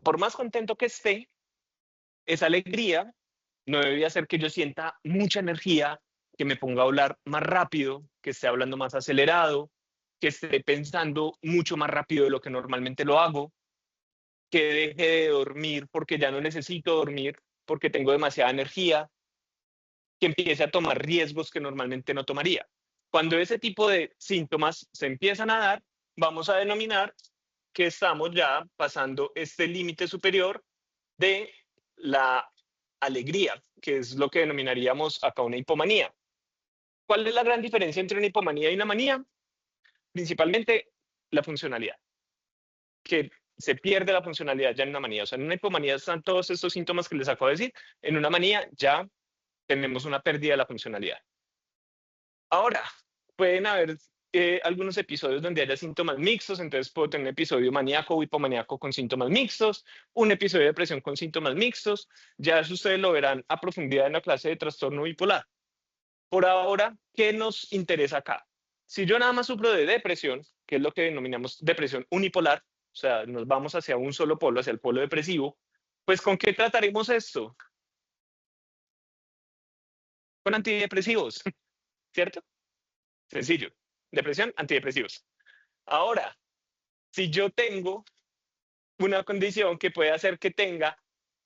por más contento que esté, esa alegría no debería hacer que yo sienta mucha energía, que me ponga a hablar más rápido, que esté hablando más acelerado, que esté pensando mucho más rápido de lo que normalmente lo hago, que deje de dormir porque ya no necesito dormir, porque tengo demasiada energía, que empiece a tomar riesgos que normalmente no tomaría. Cuando ese tipo de síntomas se empiezan a dar, vamos a denominar que estamos ya pasando este límite superior de la alegría, que es lo que denominaríamos acá una hipomanía. ¿Cuál es la gran diferencia entre una hipomanía y una manía? Principalmente la funcionalidad, que se pierde la funcionalidad ya en una manía. O sea, en una hipomanía están todos estos síntomas que les acabo de decir, en una manía ya tenemos una pérdida de la funcionalidad. Ahora, pueden haber algunos episodios donde haya síntomas mixtos, entonces puedo tener un episodio maníaco o hipomaníaco con síntomas mixtos, un episodio de depresión con síntomas mixtos, ya eso ustedes lo verán a profundidad en la clase de trastorno bipolar. Por ahora, ¿qué nos interesa acá? Si yo nada más sufro de depresión, que es lo que denominamos depresión unipolar, o sea, nos vamos hacia un solo polo, hacia el polo depresivo, pues ¿con qué trataremos esto? Con antidepresivos, ¿cierto? Sencillo. Depresión, antidepresivos. Ahora, si yo tengo una condición que puede hacer que tenga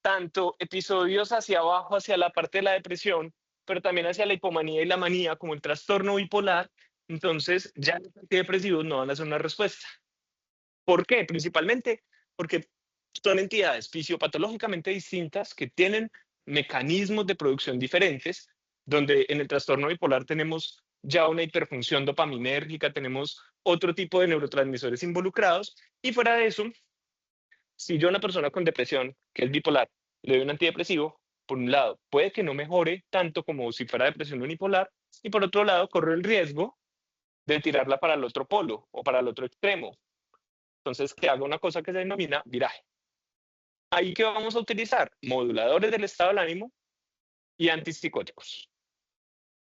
tanto episodios hacia abajo, hacia la parte de la depresión, pero también hacia la hipomanía y la manía, como el trastorno bipolar, entonces ya los antidepresivos no van a ser una respuesta. ¿Por qué? Principalmente porque son entidades fisiopatológicamente distintas que tienen mecanismos de producción diferentes, donde en el trastorno bipolar tenemos ya una hiperfunción dopaminérgica, tenemos otro tipo de neurotransmisores involucrados, y fuera de eso, si yo a una persona con depresión, que es bipolar, le doy un antidepresivo, por un lado, puede que no mejore tanto como si fuera depresión unipolar, y por otro lado, corre el riesgo de tirarla para el otro polo o para el otro extremo. Entonces, que haga una cosa que se denomina viraje. Ahí que vamos a utilizar moduladores del estado del ánimo y antipsicóticos.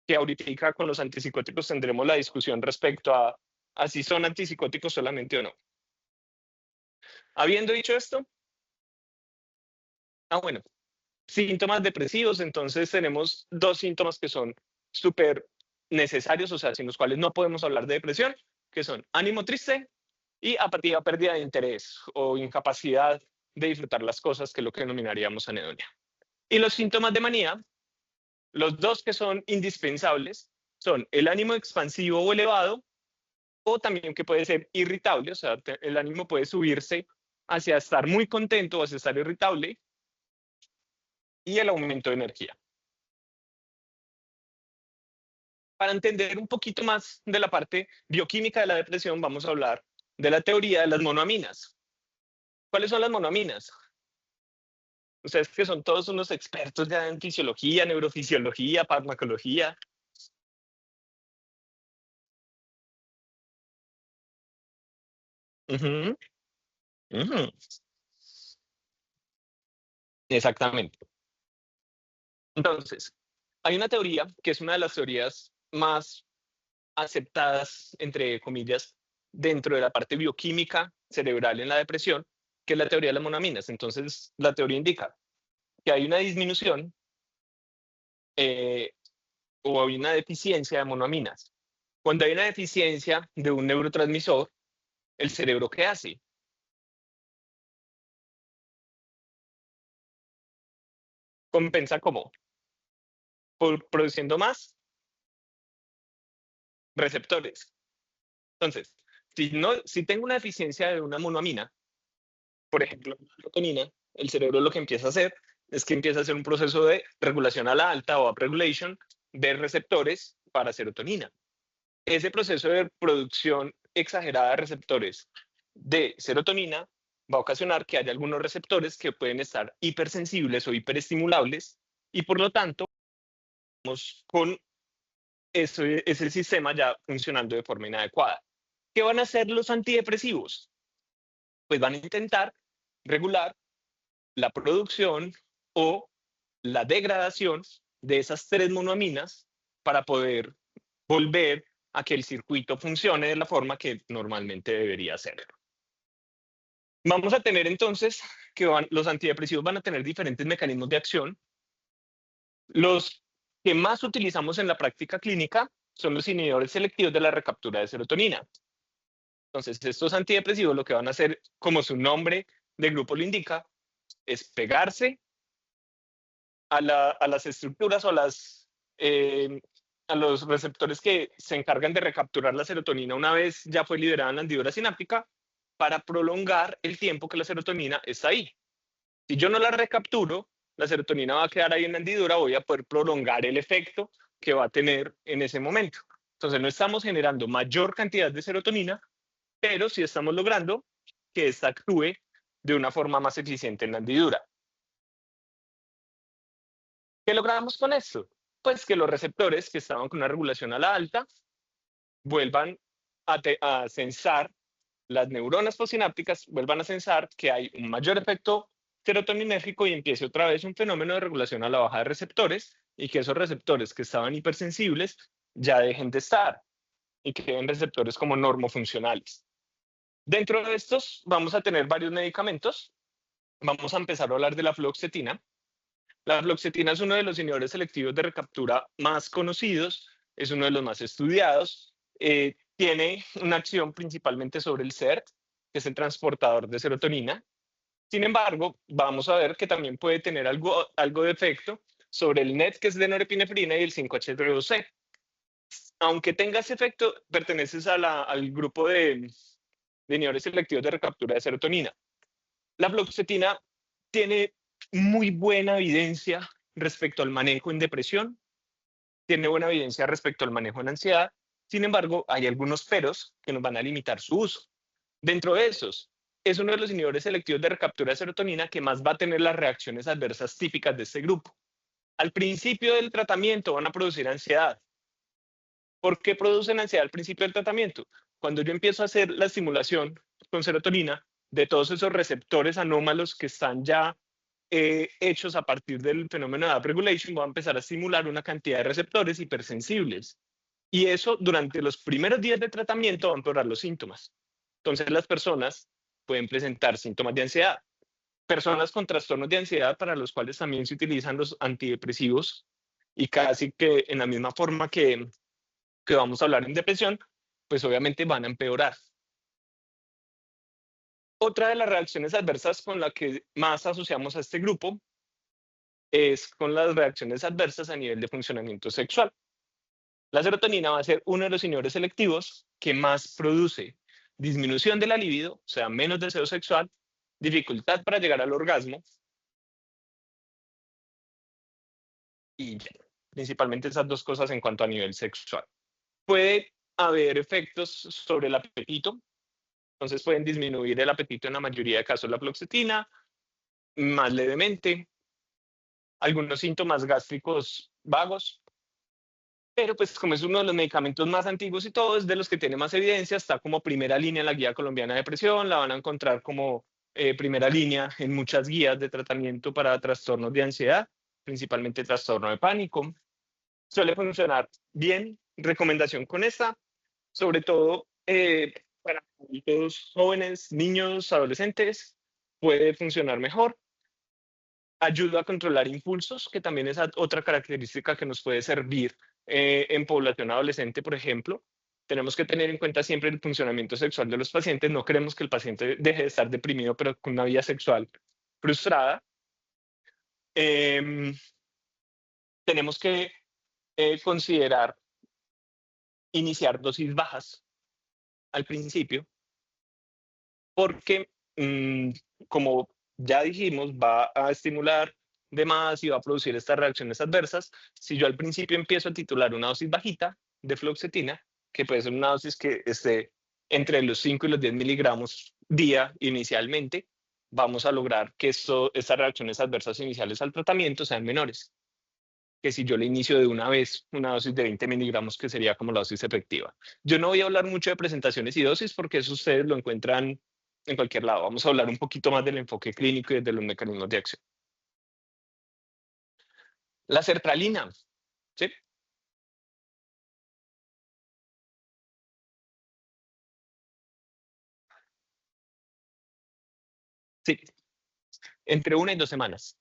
Que ahorita con los antipsicóticos tendremos la discusión respecto a si son antipsicóticos solamente o no. Habiendo dicho esto, bueno, síntomas depresivos, entonces tenemos dos síntomas que son súper necesarios, o sea, sin los cuales no podemos hablar de depresión, que son ánimo triste y apatía, pérdida de interés o incapacidad de disfrutar las cosas, que es lo que denominaríamos anedonia. Y los síntomas de manía, los dos que son indispensables, son el ánimo expansivo o elevado, o también que puede ser irritable, o sea, el ánimo puede subirse hacia estar muy contento o hacia estar irritable, y el aumento de energía. Para entender un poquito más de la parte bioquímica de la depresión, vamos a hablar de la teoría de las monoaminas. ¿Cuáles son las monoaminas? Ustedes que son todos unos expertos ya en fisiología, neurofisiología, farmacología. Ujú, ujú. Exactamente. Entonces, hay una teoría que es una de las teorías más aceptadas, entre comillas, dentro de la parte bioquímica cerebral en la depresión, que es la teoría de las monoaminas. Entonces, la teoría indica que hay una disminución eh, o hay una deficiencia de monoaminas. Cuando hay una deficiencia de un neurotransmisor, ¿el cerebro qué hace? Compensa como produciendo más receptores. Entonces, si tengo una deficiencia de una monoamina, por ejemplo, la serotonina, el cerebro lo que empieza a hacer es que empieza a hacer un proceso de regulación a la alta o upregulation de receptores para serotonina. Ese proceso de producción exagerada de receptores de serotonina va a ocasionar que haya algunos receptores que pueden estar hipersensibles o hiperestimulables, y por lo tanto, con ese sistema ya funcionando de forma inadecuada. ¿Qué van a hacer los antidepresivos? Pues van a intentar regular la producción o la degradación de esas tres monoaminas para poder volver a que el circuito funcione de la forma que normalmente debería ser. Vamos a tener entonces que los antidepresivos van a tener diferentes mecanismos de acción. Los que más utilizamos en la práctica clínica son los inhibidores selectivos de la recaptura de serotonina. Entonces, estos antidepresivos lo que van a hacer, como su nombre de grupo lo indica, es pegarse a las estructuras o a los receptores que se encargan de recapturar la serotonina una vez ya fue liberada en la hendidura sináptica, para prolongar el tiempo que la serotonina está ahí. Si yo no la recapturo, la serotonina va a quedar ahí en la hendidura, voy a poder prolongar el efecto que va a tener en ese momento. Entonces no estamos generando mayor cantidad de serotonina, pero sí estamos logrando que ésta actúe de una forma más eficiente en la hendidura. ¿Qué logramos con esto? Pues que los receptores que estaban con una regulación a la alta vuelvan a sensar, las neuronas postsinápticas vuelvan a sensar que hay un mayor efecto serotoninérgico y empiece otra vez un fenómeno de regulación a la baja de receptores, y que esos receptores que estaban hipersensibles ya dejen de estar y queden receptores como normofuncionales. Dentro de estos vamos a tener varios medicamentos. Vamos a empezar a hablar de la fluoxetina. La fluoxetina es uno de los inhibidores selectivos de recaptura más conocidos, es uno de los más estudiados. Tiene una acción principalmente sobre el SERT, que es el transportador de serotonina. Sin embargo, vamos a ver que también puede tener algo de efecto sobre el NET, que es de norepinefrina, y el 5-HT2C. Aunque tenga ese efecto, perteneces al grupo de inhibidores selectivos de recaptura de serotonina. La fluoxetina tiene muy buena evidencia respecto al manejo en depresión, tiene buena evidencia respecto al manejo en ansiedad. Sin embargo, hay algunos peros que nos van a limitar su uso. Dentro de esos, es uno de los inhibidores selectivos de recaptura de serotonina que más va a tener las reacciones adversas típicas de este grupo. Al principio del tratamiento van a producir ansiedad. ¿Por qué producen ansiedad al principio del tratamiento? Cuando yo empiezo a hacer la estimulación con serotonina de todos esos receptores anómalos que están ya hechos a partir del fenómeno de upregulation, voy a empezar a estimular una cantidad de receptores hipersensibles. Y eso durante los primeros días de tratamiento va a empeorar los síntomas. Entonces las personas pueden presentar síntomas de ansiedad. Personas con trastornos de ansiedad para los cuales también se utilizan los antidepresivos, y casi que en la misma forma que vamos a hablar en depresión, pues obviamente van a empeorar. Otra de las reacciones adversas con la que más asociamos a este grupo es con las reacciones adversas a nivel de funcionamiento sexual. La serotonina va a ser uno de los inhibidores selectivos que más produce disminución de la libido, o sea, menos deseo sexual, dificultad para llegar al orgasmo, y ya, principalmente esas dos cosas en cuanto a nivel sexual. Puede haber efectos sobre el apetito, entonces pueden disminuir el apetito en la mayoría de casos la fluoxetina, más levemente, algunos síntomas gástricos vagos, pero pues como es uno de los medicamentos más antiguos y todo, es de los que tiene más evidencia, está como primera línea en la Guía Colombiana de Depresión, la van a encontrar como primera línea en muchas guías de tratamiento para trastornos de ansiedad, principalmente trastorno de pánico. Suele funcionar bien. Recomendación con esta, sobre todo para adultos jóvenes, niños, adolescentes, puede funcionar mejor. Ayuda a controlar impulsos, que también es otra característica que nos puede servir en población adolescente, por ejemplo. Tenemos que tener en cuenta siempre el funcionamiento sexual de los pacientes. No queremos que el paciente deje de estar deprimido, pero con una vida sexual frustrada. Tenemos que considerar iniciar dosis bajas al principio, porque, como ya dijimos, va a estimular de más y va a producir estas reacciones adversas. Si yo al principio empiezo a titular una dosis bajita de fluoxetina, que puede ser una dosis que esté entre los 5 y los 10 miligramos día inicialmente, vamos a lograr que estas reacciones adversas iniciales al tratamiento sean menores que si yo le inicio de una vez una dosis de 20 miligramos, que sería como la dosis efectiva. Yo no voy a hablar mucho de presentaciones y dosis porque eso ustedes lo encuentran en cualquier lado. Vamos a hablar un poquito más del enfoque clínico y de los mecanismos de acción. La sertralina, ¿sí? Sí. entre 1 y 2 semanas.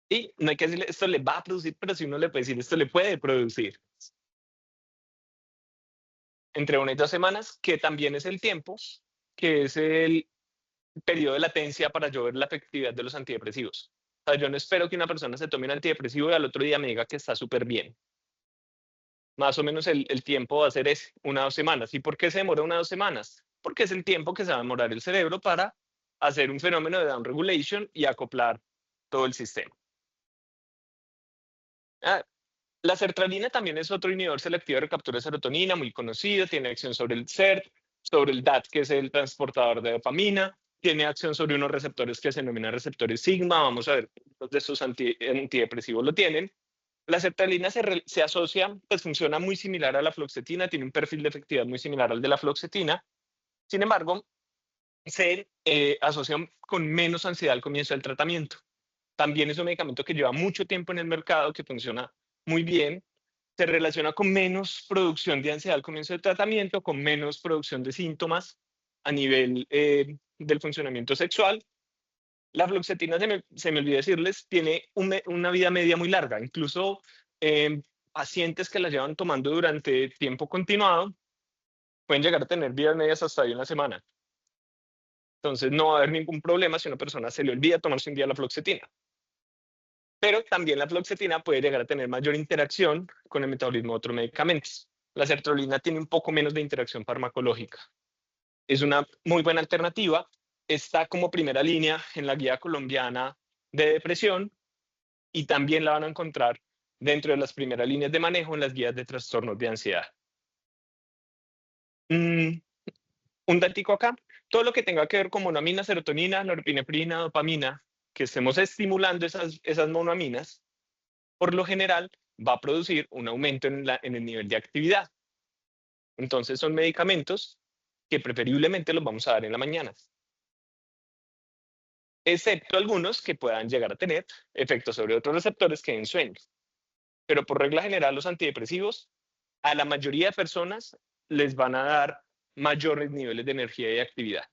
Y no hay que decirle esto le va a producir, pero si uno le puede decir esto le puede producir entre 1 y 2 semanas, que también es el tiempo, que es el periodo de latencia para yo ver la efectividad de los antidepresivos. O sea, yo no espero que una persona se tome un antidepresivo y al otro día me diga que está súper bien. Más o menos el tiempo va a ser ese, 1 o 2 semanas. ¿Y por qué se demora 1 o 2 semanas? Porque es el tiempo que se va a demorar el cerebro para hacer un fenómeno de down regulation y acoplar todo el sistema. Ah, la sertralina también es otro inhibidor selectivo de recaptura de serotonina, muy conocido, tiene acción sobre el SERT, sobre el DAT, que es el transportador de dopamina, tiene acción sobre unos receptores que se denominan receptores sigma, vamos a ver, los de estos antidepresivos lo tienen. La sertralina se asocia, pues funciona muy similar a la fluoxetina, tiene un perfil de efectividad muy similar al de la fluoxetina, sin embargo, se asocia con menos ansiedad al comienzo del tratamiento. También es un medicamento que lleva mucho tiempo en el mercado, que funciona muy bien, se relaciona con menos producción de ansiedad al comienzo del tratamiento, con menos producción de síntomas a nivel del funcionamiento sexual. La fluoxetina, se me olvidó decirles, tiene una vida media muy larga. Incluso pacientes que la llevan tomando durante tiempo continuado pueden llegar a tener vidas medias hasta de 1 semana. Entonces no va a haber ningún problema si a una persona se le olvida tomarse un día la fluoxetina. Pero también la fluoxetina puede llegar a tener mayor interacción con el metabolismo de otros medicamentos. La sertralina tiene un poco menos de interacción farmacológica. Es una muy buena alternativa. Está como primera línea en la guía colombiana de depresión y también la van a encontrar dentro de las primeras líneas de manejo en las guías de trastornos de ansiedad. Un datico acá, todo lo que tenga que ver con monoamina, serotonina, norepinefrina, dopamina, que estemos estimulando esas monoaminas, por lo general va a producir un aumento en el nivel de actividad. Entonces son medicamentos que preferiblemente los vamos a dar en la mañana, excepto algunos que puedan llegar a tener efectos sobre otros receptores que den sueño. Pero por regla general los antidepresivos a la mayoría de personas les van a dar mayores niveles de energía y actividad.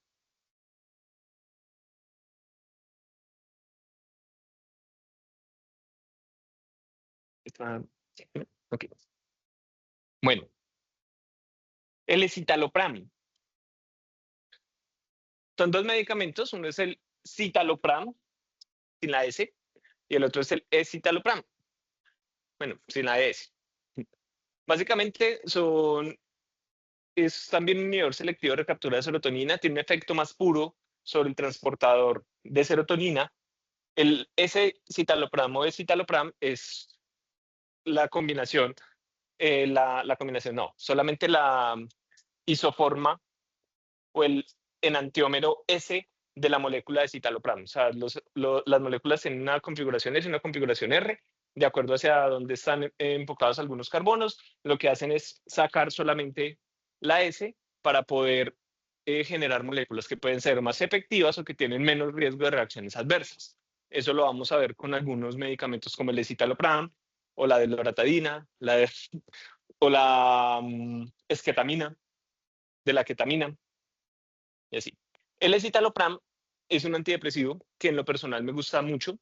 Okay. Bueno, el escitalopram. Son dos medicamentos, uno es el citalopram, sin la S, y el otro es el escitalopram. Bueno, sin la S. Básicamente es también un inhibidor selectivo de recaptura de serotonina, tiene un efecto más puro sobre el transportador de serotonina. El S-citalopram o escitalopram es la combinación, la combinación no, solamente la isoforma o el enantiómero S de la molécula de citalopram. O sea, las moléculas tienen una configuración S y una configuración R, de acuerdo hacia dónde están enfocados algunos carbonos. Lo que hacen es sacar solamente la S para poder generar moléculas que pueden ser más efectivas o que tienen menos riesgo de reacciones adversas. Eso lo vamos a ver con algunos medicamentos como el escitalopram o la de loratadina, o la esketamina, de la ketamina y así. El escitalopram es un antidepresivo que en lo personal me gusta mucho.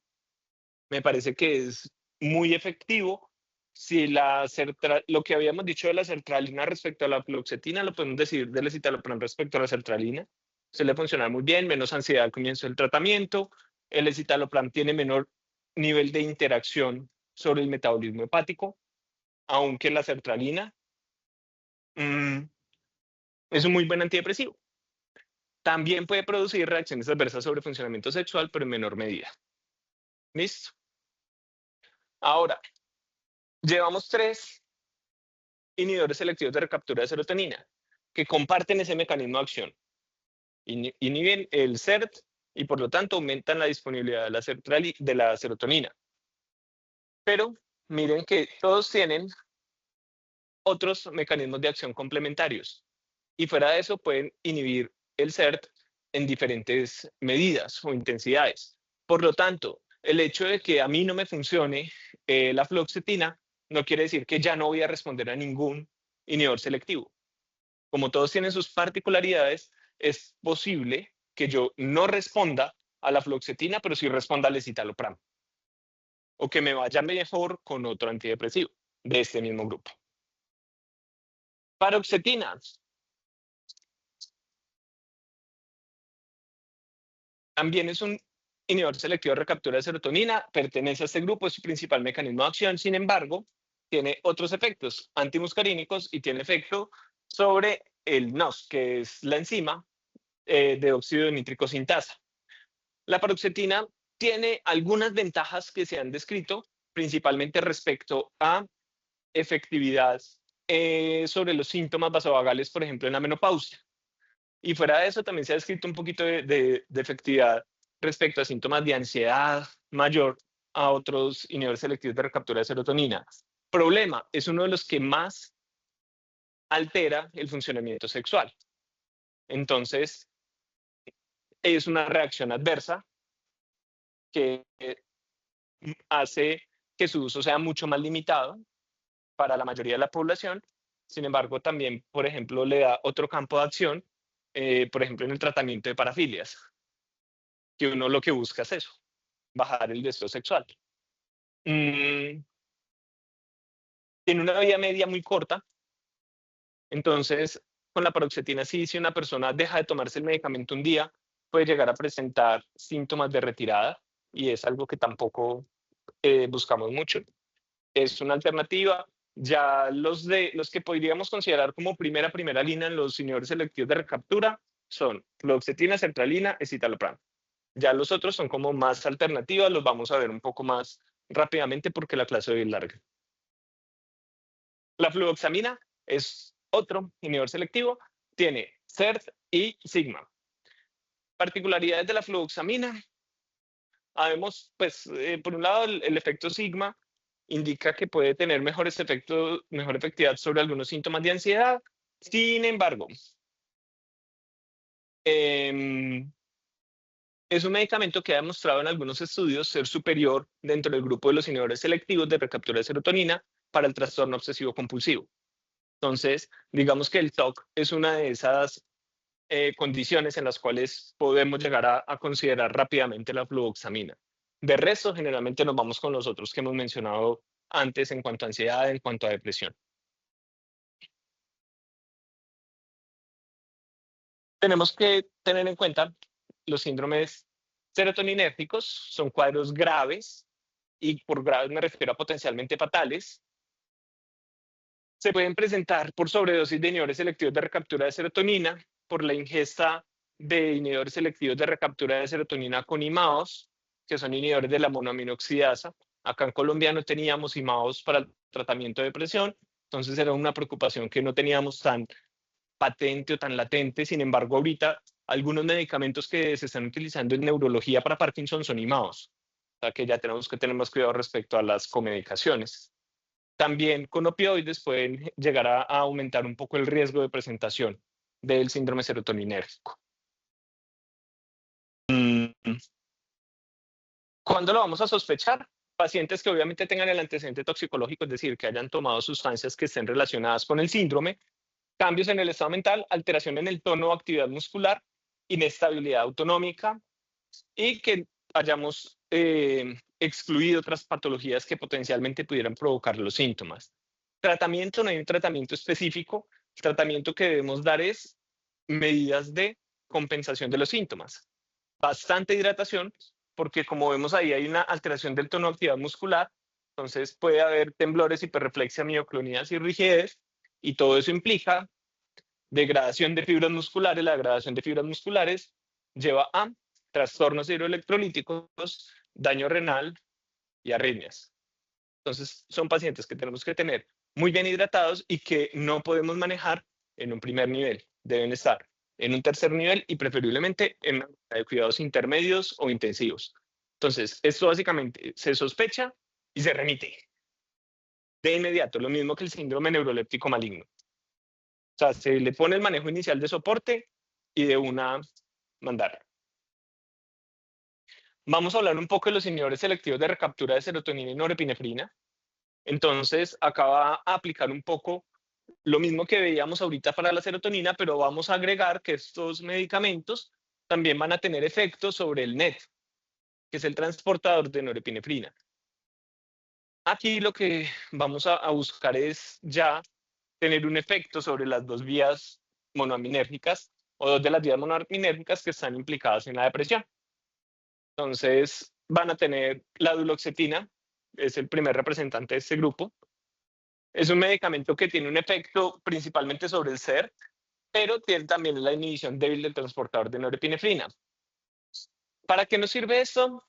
Me parece que es muy efectivo. Si lo que habíamos dicho de la sertralina respecto a la fluoxetina, lo podemos decir del escitalopram respecto a la sertralina. Se le funciona muy bien, menos ansiedad al comienzo del tratamiento. El escitalopram tiene menor nivel de interacción sobre el metabolismo hepático, aunque la sertralina es un muy buen antidepresivo. También puede producir reacciones adversas sobre funcionamiento sexual, pero en menor medida. ¿Listo? Ahora, llevamos 3 inhibidores selectivos de recaptura de serotonina que comparten ese mecanismo de acción. Inhiben el SERT y por lo tanto aumentan la disponibilidad de la serotonina. Pero miren que todos tienen otros mecanismos de acción complementarios y fuera de eso pueden inhibir el SERT en diferentes medidas o intensidades. Por lo tanto, el hecho de que a mí no me funcione la fluoxetina no quiere decir que ya no voy a responder a ningún inhibidor selectivo. Como todos tienen sus particularidades, es posible que yo no responda a la fluoxetina, pero sí responda al escitalopram. O que me vaya mejor con otro antidepresivo de este mismo grupo. Paroxetina. También es un inhibidor selectivo de recaptura de serotonina, pertenece a este grupo, es su principal mecanismo de acción, sin embargo, tiene otros efectos antimuscarínicos y tiene efecto sobre el NOS, que es la enzima de óxido nítrico sintasa. La paroxetina tiene algunas ventajas que se han descrito, principalmente respecto a efectividad sobre los síntomas vasovagales, por ejemplo, en la menopausia. Y fuera de eso, también se ha descrito un poquito de efectividad respecto a síntomas de ansiedad mayor a otros inhibidores selectivos de recaptura de serotonina. Problema, es uno de los que más altera el funcionamiento sexual. Entonces, es una reacción adversa que hace que su uso sea mucho más limitado para la mayoría de la población. Sin embargo, también, por ejemplo, le da otro campo de acción, por ejemplo, en el tratamiento de parafilias, que uno lo que busca es eso, bajar el deseo sexual. Tiene una vida media muy corta, entonces con la paroxetina sí, si una persona deja de tomarse el medicamento un día, puede llegar a presentar síntomas de retirada y es algo que tampoco buscamos mucho. Es una alternativa. Ya los que podríamos considerar como primera línea en los inhibidores selectivos de recaptura son fluoxetina, sertralina, escitalopram. Ya los otros son como más alternativas, los vamos a ver un poco más rápidamente porque la clase hoy es larga. La fluoxamina es otro inhibidor selectivo, tiene CERT y sigma. Particularidades de la fluoxamina. Habemos, pues, por un lado, el efecto sigma indica que puede tener mejor efectividad sobre algunos síntomas de ansiedad. Sin embargo, es un medicamento que ha demostrado en algunos estudios ser superior dentro del grupo de los inhibidores selectivos de recaptura de serotonina para el trastorno obsesivo compulsivo. Entonces, digamos que el TOC es una de esas condiciones en las cuales podemos llegar a considerar rápidamente la fluoxamina. De resto, generalmente nos vamos con los otros que hemos mencionado antes en cuanto a ansiedad, en cuanto a depresión. Tenemos que tener en cuenta los síndromes serotoninérgicos, son cuadros graves, y por graves me refiero a potencialmente fatales. Se pueden presentar por sobredosis de inhibidores selectivos de recaptura de serotonina, por la ingesta de inhibidores selectivos de recaptura de serotonina con imaos, que son inhibidores de la monoaminoxidasa. Acá en Colombia no teníamos imaos para el tratamiento de depresión, entonces era una preocupación que no teníamos tan patente o tan latente. Sin embargo, ahorita algunos medicamentos que se están utilizando en neurología para Parkinson son imaos, o sea que ya tenemos que tener más cuidado respecto a las comedicaciones. También con opioides pueden llegar a aumentar un poco el riesgo de presentación del síndrome serotoninérgico. ¿Cuándo lo vamos a sospechar? Pacientes que obviamente tengan el antecedente toxicológico, es decir, que hayan tomado sustancias que estén relacionadas con el síndrome, cambios en el estado mental, alteración en el tono o actividad muscular, inestabilidad autonómica y que hayamos excluido otras patologías que potencialmente pudieran provocar los síntomas. Tratamiento, no hay un tratamiento específico. El tratamiento que debemos dar es medidas de compensación de los síntomas. Bastante hidratación, porque como vemos ahí hay una alteración del tono de actividad muscular, entonces puede haber temblores, hiperreflexia, mioclonias y rigidez, y todo eso implica degradación de fibras musculares. La degradación de fibras musculares lleva a trastornos hidroelectrolíticos, daño renal y arritmias. Entonces, son pacientes que tenemos que tener muy bien hidratados y que no podemos manejar en un primer nivel. Deben estar en un tercer nivel y preferiblemente en una unidad de cuidados intermedios o intensivos. Entonces, esto básicamente se sospecha y se remite de inmediato, lo mismo que el síndrome neuroléptico maligno. O sea, se le pone el manejo inicial de soporte y de una mandar. Vamos a hablar un poco de los inhibidores selectivos de recaptura de serotonina y norepinefrina. Entonces, acá va a aplicar un poco lo mismo que veíamos ahorita para la serotonina, pero vamos a agregar que estos medicamentos también van a tener efectos sobre el NET, que es el transportador de norepinefrina. Aquí lo que vamos a buscar es ya tener un efecto sobre las dos vías monoaminérgicas o dos de las vías monoaminérgicas que están implicadas en la depresión. Entonces, van a tener la duloxetina, es el primer representante de este grupo. Es un medicamento que tiene un efecto principalmente sobre el SER, pero tiene también la inhibición débil del transportador de norepinefrina. ¿Para qué nos sirve esto?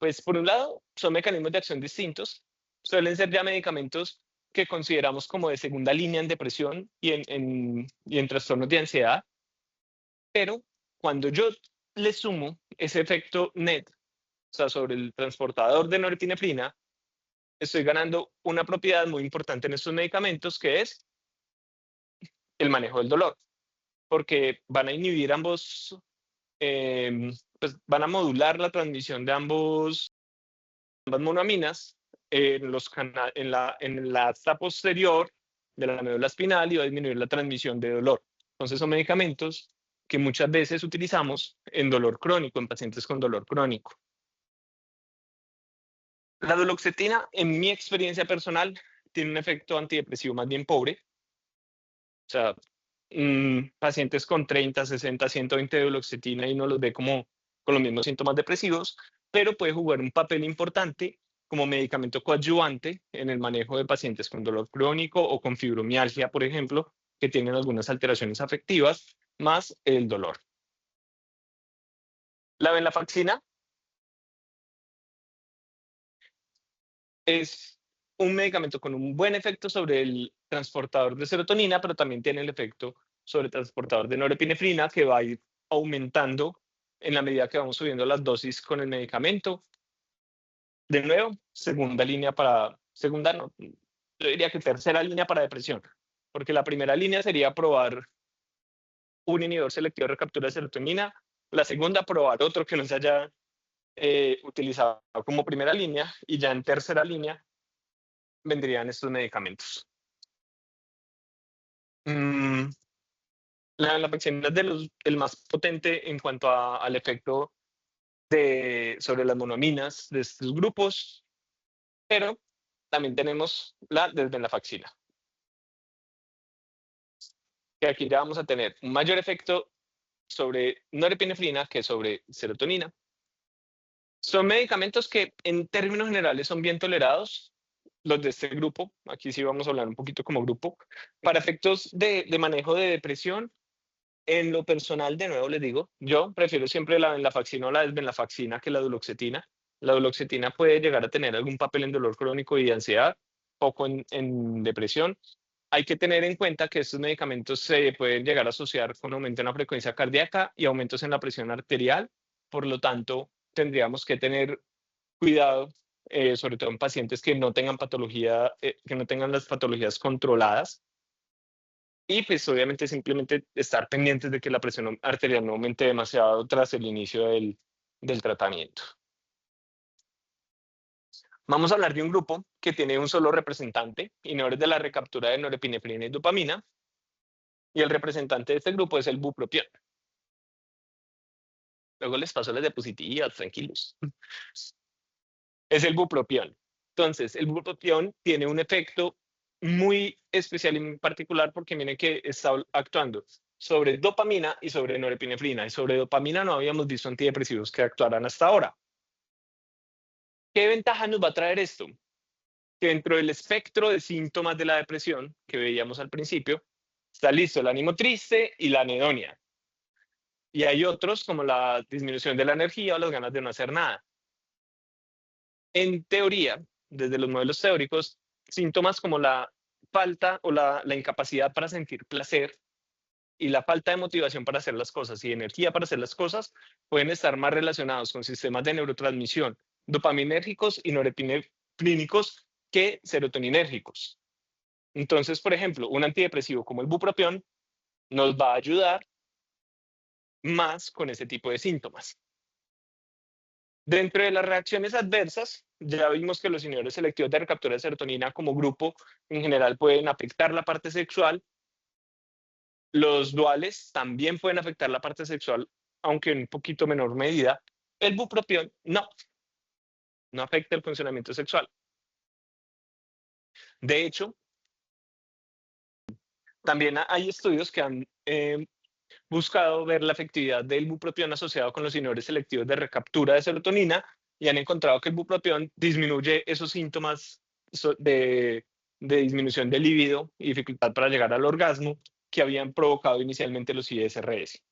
Pues por un lado, son mecanismos de acción distintos. Suelen ser ya medicamentos que consideramos como de segunda línea en depresión y en trastornos de ansiedad. Pero cuando yo le sumo ese efecto NET, o sea, sobre el transportador de norepinefrina, estoy ganando una propiedad muy importante en estos medicamentos, que es el manejo del dolor, porque van a inhibir ambos, pues van a modular la transmisión de ambas monoaminas en la asta posterior de la médula espinal y va a disminuir la transmisión de dolor. Entonces son medicamentos que muchas veces utilizamos en dolor crónico, en pacientes con dolor crónico. La duloxetina, en mi experiencia personal, tiene un efecto antidepresivo más bien pobre. O sea, pacientes con 30, 60, 120 de duloxetina y no los ve como con los mismos síntomas depresivos, pero puede jugar un papel importante como medicamento coadyuvante en el manejo de pacientes con dolor crónico o con fibromialgia, por ejemplo, que tienen algunas alteraciones afectivas, más el dolor. La venlafaxina es un medicamento con un buen efecto sobre el transportador de serotonina, pero también tiene el efecto sobre el transportador de norepinefrina, que va a ir aumentando en la medida que vamos subiendo las dosis con el medicamento. De nuevo, yo diría que tercera línea para depresión, porque la primera línea sería probar un inhibidor selectivo de recaptura de serotonina, la segunda probar otro que no se haya utilizado como primera línea, y ya en tercera línea vendrían estos medicamentos. La venlafaxina es el más potente en cuanto al efecto sobre las monoaminas de estos grupos, pero también tenemos la desvenlafaxina, que aquí ya vamos a tener un mayor efecto sobre norepinefrina que sobre serotonina. Son medicamentos que en términos generales son bien tolerados, los de este grupo. Aquí sí vamos a hablar un poquito como grupo. Para efectos de manejo de depresión, en lo personal, de nuevo les digo, yo prefiero siempre la venlafaxina o la desvenlafaxina que la duloxetina. La duloxetina puede llegar a tener algún papel en dolor crónico y ansiedad, poco en depresión. Hay que tener en cuenta que estos medicamentos se pueden llegar a asociar con aumento en la frecuencia cardíaca y aumentos en la presión arterial. Por lo tanto, tendríamos que tener cuidado, sobre todo en pacientes que no tengan patología, que no tengan las patologías controladas. Y pues obviamente simplemente estar pendientes de que la presión arterial no aumente demasiado tras el inicio del tratamiento. Vamos a hablar de un grupo que tiene un solo representante, inhibidores de la recaptura de norepinefrina y dopamina, y el representante de este grupo es el bupropión. Luego les paso las diapositivas, tranquilos. Es el bupropión. Entonces, el bupropión tiene un efecto muy especial y muy particular porque miren que está actuando sobre dopamina y sobre norepinefrina. Y sobre dopamina no habíamos visto antidepresivos que actuaran hasta ahora. ¿Qué ventaja nos va a traer esto? Que dentro del espectro de síntomas de la depresión que veíamos al principio, está listo el ánimo triste y la anedonia. Y hay otros como la disminución de la energía o las ganas de no hacer nada. En teoría, desde los modelos teóricos, síntomas como la falta o la incapacidad para sentir placer y la falta de motivación para hacer las cosas y energía para hacer las cosas pueden estar más relacionados con sistemas de neurotransmisión dopaminérgicos y norepinefrínicos que serotoninérgicos. Entonces, por ejemplo, un antidepresivo como el bupropión nos va a ayudar más con ese tipo de síntomas. Dentro de las reacciones adversas, ya vimos que los inhibidores selectivos de recaptura de serotonina como grupo en general pueden afectar la parte sexual. Los duales también pueden afectar la parte sexual aunque en un poquito menor medida. El bupropión no afecta el funcionamiento sexual. De hecho, también hay estudios que han buscado ver la efectividad del bupropión asociado con los inhibidores selectivos de recaptura de serotonina y han encontrado que el bupropión disminuye esos síntomas de disminución de libido y dificultad para llegar al orgasmo que habían provocado inicialmente los ISRS.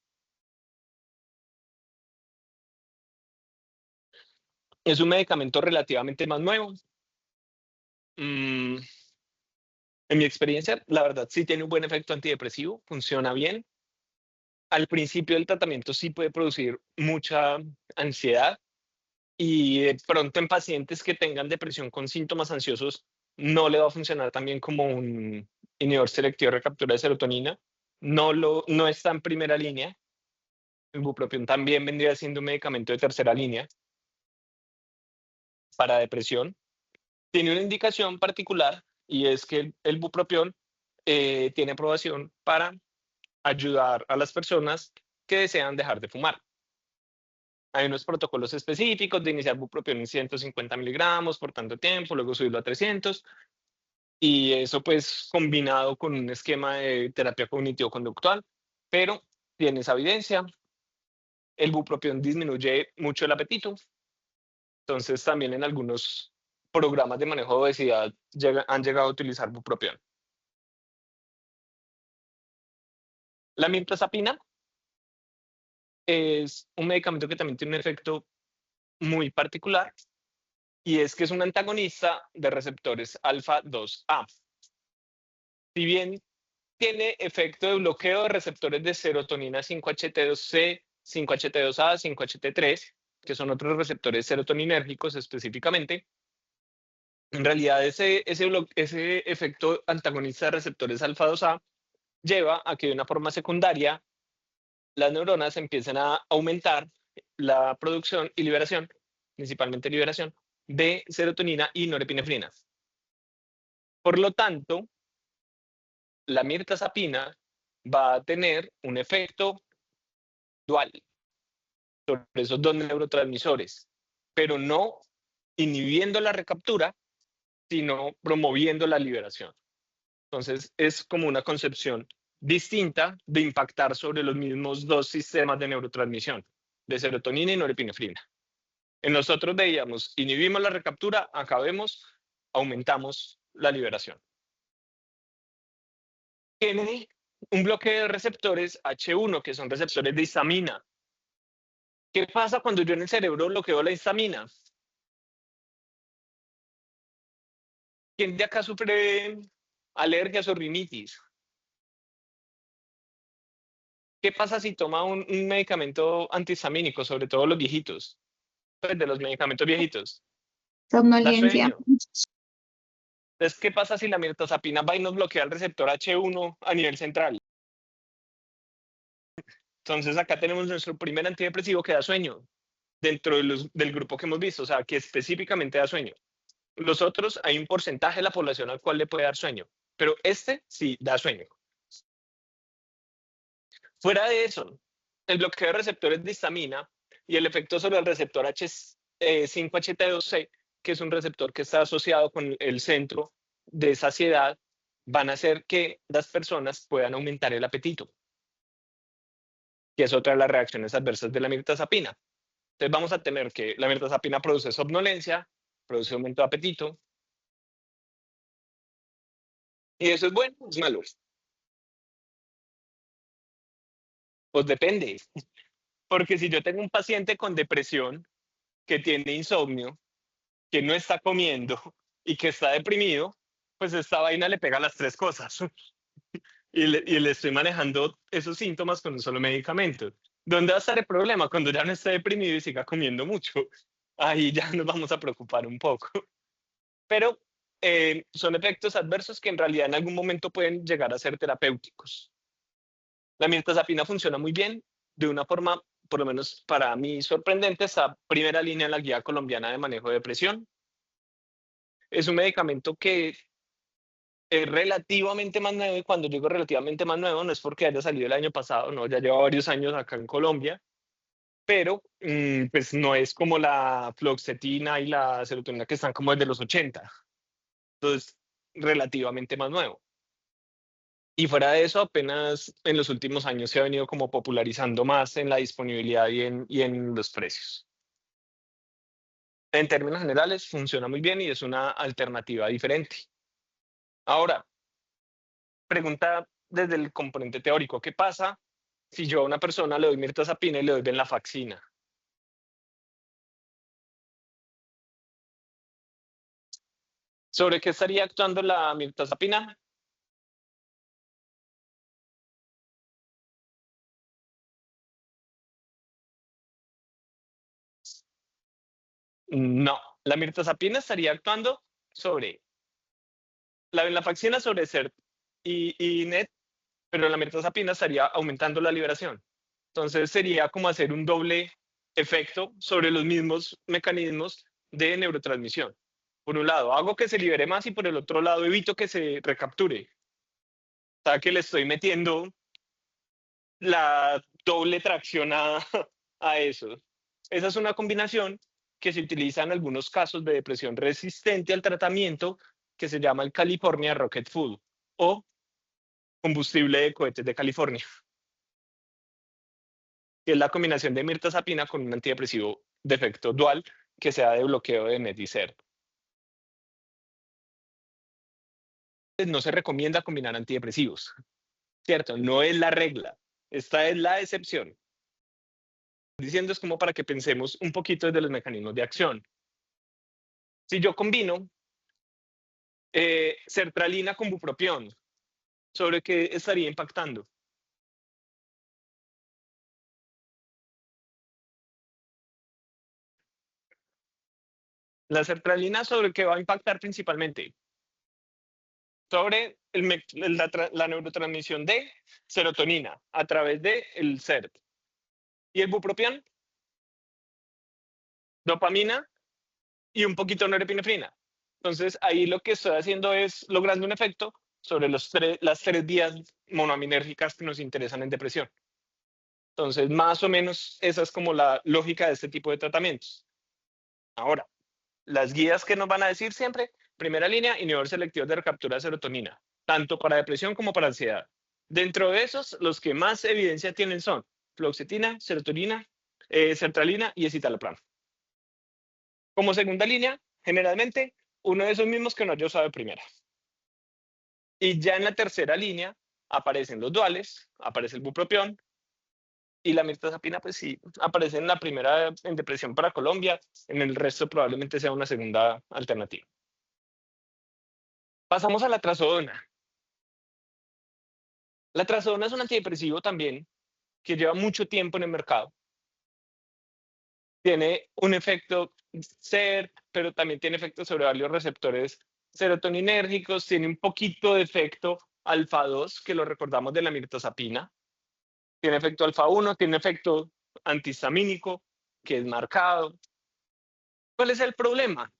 Es un medicamento relativamente más nuevo. En mi experiencia, la verdad sí tiene un buen efecto antidepresivo, funciona bien. Al principio del tratamiento sí puede producir mucha ansiedad y de pronto en pacientes que tengan depresión con síntomas ansiosos no le va a funcionar también como un inhibidor selectivo de recaptura de serotonina. No está en primera línea. El bupropión también vendría siendo un medicamento de tercera línea para depresión. Tiene una indicación particular y es que el bupropión tiene aprobación para ayudar a las personas que desean dejar de fumar. Hay unos protocolos específicos de iniciar bupropión en 150 miligramos por tanto tiempo, luego subirlo a 300, y eso pues combinado con un esquema de terapia cognitivo-conductual, pero tiene esa evidencia. El bupropión disminuye mucho el apetito, entonces también en algunos programas de manejo de obesidad han llegado a utilizar bupropión. La mirtazapina es un medicamento que también tiene un efecto muy particular y es que es un antagonista de receptores alfa 2A. Si bien tiene efecto de bloqueo de receptores de serotonina 5HT2C, 5HT2A, 5HT3, que son otros receptores serotoninérgicos específicamente, en realidad ese efecto antagonista de receptores alfa 2A lleva a que de una forma secundaria las neuronas empiecen a aumentar la producción y liberación, principalmente liberación, de serotonina y norepinefrina. Por lo tanto, la mirtazapina va a tener un efecto dual sobre esos dos neurotransmisores, pero no inhibiendo la recaptura, sino promoviendo la liberación. Entonces, es como una concepción distinta de impactar sobre los mismos dos sistemas de neurotransmisión, de serotonina y norepinefrina. En nosotros veíamos, inhibimos la recaptura, acabemos, aumentamos la liberación. Tiene un bloqueo de receptores H1, que son receptores de histamina. ¿Qué pasa cuando yo en el cerebro bloqueo la histamina? ¿Quién de acá sufre alergias o rinitis? ¿Qué pasa si toma un medicamento antihistamínico, sobre todo los viejitos? Pues de los medicamentos viejitos. Da Somnolencia. sueño. Entonces, ¿qué pasa si la mirtazapina va y nos bloquea el receptor H1 a nivel central? Entonces, acá tenemos nuestro primer antidepresivo que da sueño dentro del grupo que hemos visto, o sea, que específicamente da sueño. Los otros, hay un porcentaje de la población al cual le puede dar sueño, pero este sí da sueño. Fuera de eso, el bloqueo de receptores de histamina y el efecto sobre el receptor 5HT2C, que es un receptor que está asociado con el centro de saciedad, van a hacer que las personas puedan aumentar el apetito, que es otra de las reacciones adversas de la mirtazapina. Entonces vamos a tener que la mirtazapina produce somnolencia, produce aumento de apetito, y eso es bueno, es malo. Pues depende, porque si yo tengo un paciente con depresión que tiene insomnio, que no está comiendo y que está deprimido, pues esta vaina le pega las tres cosas. Y le estoy manejando esos síntomas con un solo medicamento. ¿Dónde va a estar el problema? Cuando ya no esté deprimido y siga comiendo mucho. Ahí ya nos vamos a preocupar un poco. Pero son efectos adversos que en realidad en algún momento pueden llegar a ser terapéuticos. La mirtazapina funciona muy bien, de una forma, por lo menos para mí, sorprendente, está primera línea en la guía colombiana de manejo de depresión. Es un medicamento que es relativamente más nuevo, y cuando digo relativamente más nuevo no es porque haya salido el año pasado, no, ya lleva varios años acá en Colombia. pero pues no es como la fluoxetina y la serotonina que están como desde los 80. Entonces, relativamente más nuevo. Y fuera de eso, apenas en los últimos años se ha venido como popularizando más en la disponibilidad y en los precios. En términos generales, funciona muy bien y es una alternativa diferente. Ahora, pregunta desde el componente teórico, ¿qué pasa si yo a una persona le doy mirtazapina y le doy venlafaxina? ¿Sobre qué estaría actuando la mirtazapina? No, la mirtazapina estaría actuando sobre la venlafaxina sobre CERT y NET, pero la mirtazapina estaría aumentando la liberación. Entonces sería como hacer un doble efecto sobre los mismos mecanismos de neurotransmisión. Por un lado, hago que se libere más y por el otro lado, evito que se recapture. O sea, que le estoy metiendo la doble tracción a eso. Esa es una combinación que se utiliza en algunos casos de depresión resistente al tratamiento que se llama el California Rocket Fuel o combustible de cohetes de California, que es la combinación de mirtazapina con un antidepresivo de efecto dual que sea de bloqueo de NET-Y-ZERP. No se recomienda combinar antidepresivos, ¿cierto? No es la regla. Esta es la excepción. Diciendo es como para que pensemos un poquito desde los mecanismos de acción. Si yo combino sertralina con bupropión, ¿sobre qué estaría impactando? La sertralina sobre qué va a impactar principalmente sobre la neurotransmisión de serotonina a través del CERT. Y el bupropión, dopamina y un poquito de norepinefrina. Entonces, ahí lo que estoy haciendo es logrando un efecto sobre las tres vías monoaminérgicas que nos interesan en depresión. Entonces, más o menos, esa es como la lógica de este tipo de tratamientos. Ahora, las guías que nos van a decir siempre, primera línea, inhibidor selectivo de recaptura de serotonina, tanto para depresión como para ansiedad. Dentro de esos, los que más evidencia tienen son fluoxetina, serotonina, sertralina y escitalopram. Como segunda línea, generalmente, uno de esos mismos que no haya usado de primera. Y ya en la tercera línea aparecen los duales, aparece el bupropión y la mirtazapina, pues sí, aparece en la primera en depresión para Colombia, en el resto probablemente sea una segunda alternativa. Pasamos a la trazodona. La trazodona es un antidepresivo también que lleva mucho tiempo en el mercado. Tiene un efecto SER, pero también tiene efectos sobre varios receptores serotoninérgicos, tiene un poquito de efecto alfa 2, que lo recordamos de la mirtazapina. Tiene efecto alfa 1, tiene efecto antihistamínico, que es marcado. ¿Cuál es el problema?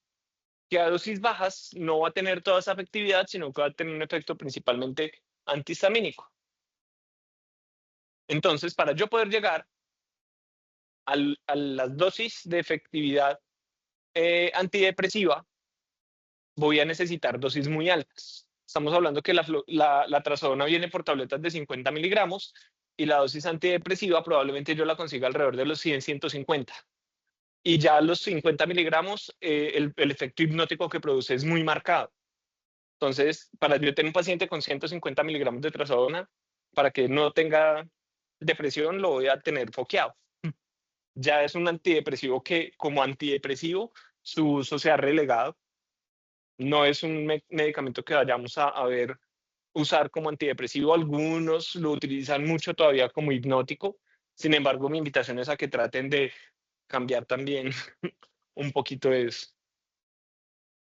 Que a dosis bajas no va a tener toda esa efectividad, sino que va a tener un efecto principalmente antihistamínico. Entonces, para yo poder llegar a las dosis de efectividad antidepresiva, voy a necesitar dosis muy altas. Estamos hablando que la trazodona viene por tabletas de 50 miligramos y la dosis antidepresiva probablemente yo la consiga alrededor de los 100, 150. Y ya a los 50 miligramos, el efecto hipnótico que produce es muy marcado. Entonces, para yo tener un paciente con 150 miligramos de trazodona, para que no tenga depresión, lo voy a tener foqueado. Ya es un antidepresivo que, como antidepresivo, su uso se ha relegado. No es un medicamento que vayamos a ver usar como antidepresivo. Algunos lo utilizan mucho todavía como hipnótico. Sin embargo, mi invitación es a que traten de cambiar también un poquito eso,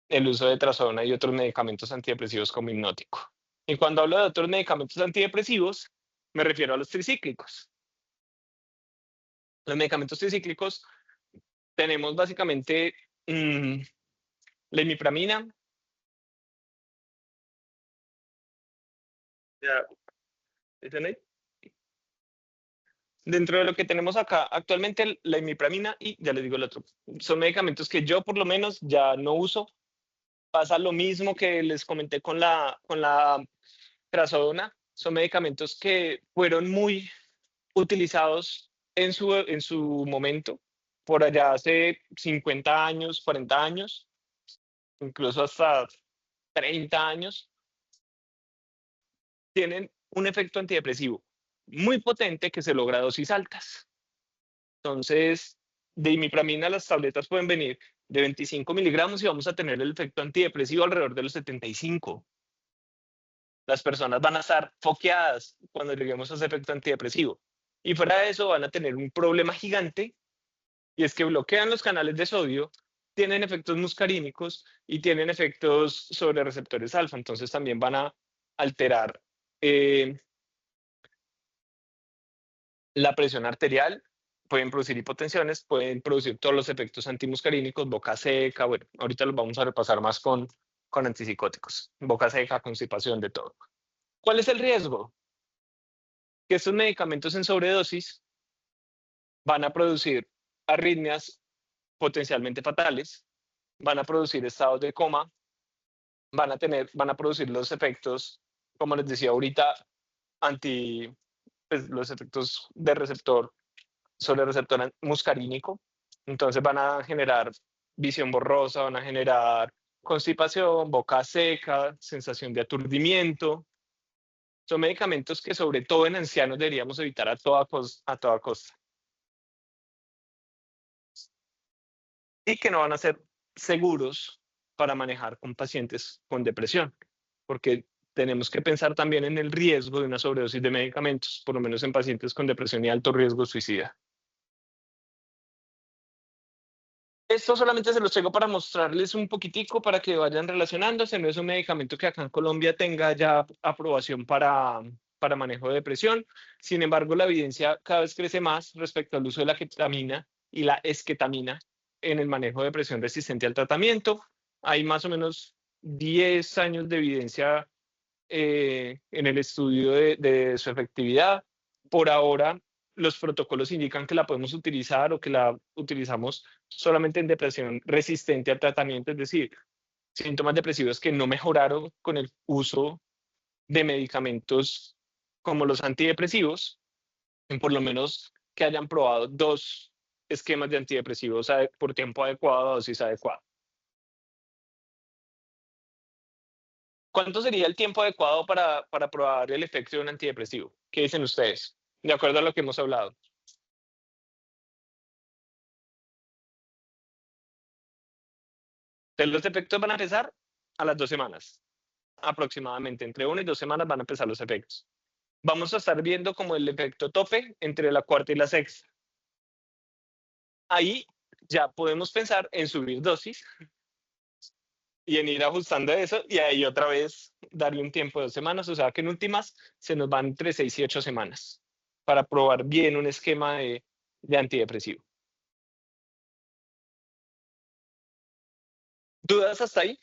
el uso de trazodona y otros medicamentos antidepresivos como hipnótico. Y cuando hablo de otros medicamentos antidepresivos, me refiero a los tricíclicos. Los medicamentos tricíclicos tenemos básicamente la imipramina, ya, ¿sí tenéis? Dentro de lo que tenemos acá actualmente, la imipramina y ya les digo el otro. Son medicamentos que yo por lo menos ya no uso. Pasa lo mismo que les comenté con la trazodona. Son medicamentos que fueron muy utilizados en su momento, por allá hace 50 años, 40 años, incluso hasta 30 años, tienen un efecto antidepresivo muy potente que se logra a dosis altas. Entonces, de imipramina las tabletas pueden venir de 25 miligramos y vamos a tener el efecto antidepresivo alrededor de los 75. Las personas van a estar foqueadas cuando lleguemos a ese efecto antidepresivo. Y fuera de eso van a tener un problema gigante y es que bloquean los canales de sodio, tienen efectos muscarínicos y tienen efectos sobre receptores alfa. Entonces también van a alterar la presión arterial, pueden producir hipotensiones, pueden producir todos los efectos antimuscarínicos, boca seca, bueno, ahorita los vamos a repasar más con antipsicóticos, boca seca, constipación, de todo. ¿Cuál es el riesgo? Que estos medicamentos en sobredosis van a producir arritmias potencialmente fatales, van a producir estados de coma, van a producir los efectos, como les decía ahorita, pues, los efectos de receptor sobre el receptor muscarínico. Entonces van a generar visión borrosa, van a generar constipación, boca seca, sensación de aturdimiento. Son medicamentos que sobre todo en ancianos deberíamos evitar a toda costa. Y que no van a ser seguros para manejar con pacientes con depresión, porque tenemos que pensar también en el riesgo de una sobredosis de medicamentos, por lo menos en pacientes con depresión y alto riesgo suicida. Esto solamente se los traigo para mostrarles un poquitico para que vayan relacionándose. No es un medicamento que acá en Colombia tenga ya aprobación para manejo de depresión. Sin embargo, la evidencia cada vez crece más respecto al uso de la ketamina y la esketamina en el manejo de depresión resistente al tratamiento. Hay más o menos 10 años de evidencia en el estudio de su efectividad. Por ahora, los protocolos indican que la podemos utilizar o que la utilizamos solamente en depresión resistente al tratamiento, es decir, síntomas depresivos que no mejoraron con el uso de medicamentos como los antidepresivos, en por lo menos que hayan probado 2 esquemas de antidepresivos por tiempo adecuado a dosis adecuada. ¿Cuánto sería el tiempo adecuado para probar el efecto de un antidepresivo? ¿Qué dicen ustedes? De acuerdo a lo que hemos hablado. Entonces, los efectos van a empezar a las 2 semanas, aproximadamente. Entre 1 y 2 semanas van a empezar los efectos. Vamos a estar viendo como el efecto tope entre la cuarta y la sexta. Ahí ya podemos pensar en subir dosis y en ir ajustando eso y ahí otra vez darle un tiempo de 2 semanas. O sea que en últimas se nos van entre 6 y 8 semanas para probar bien un esquema de antidepresivo. ¿Dudas hasta ahí?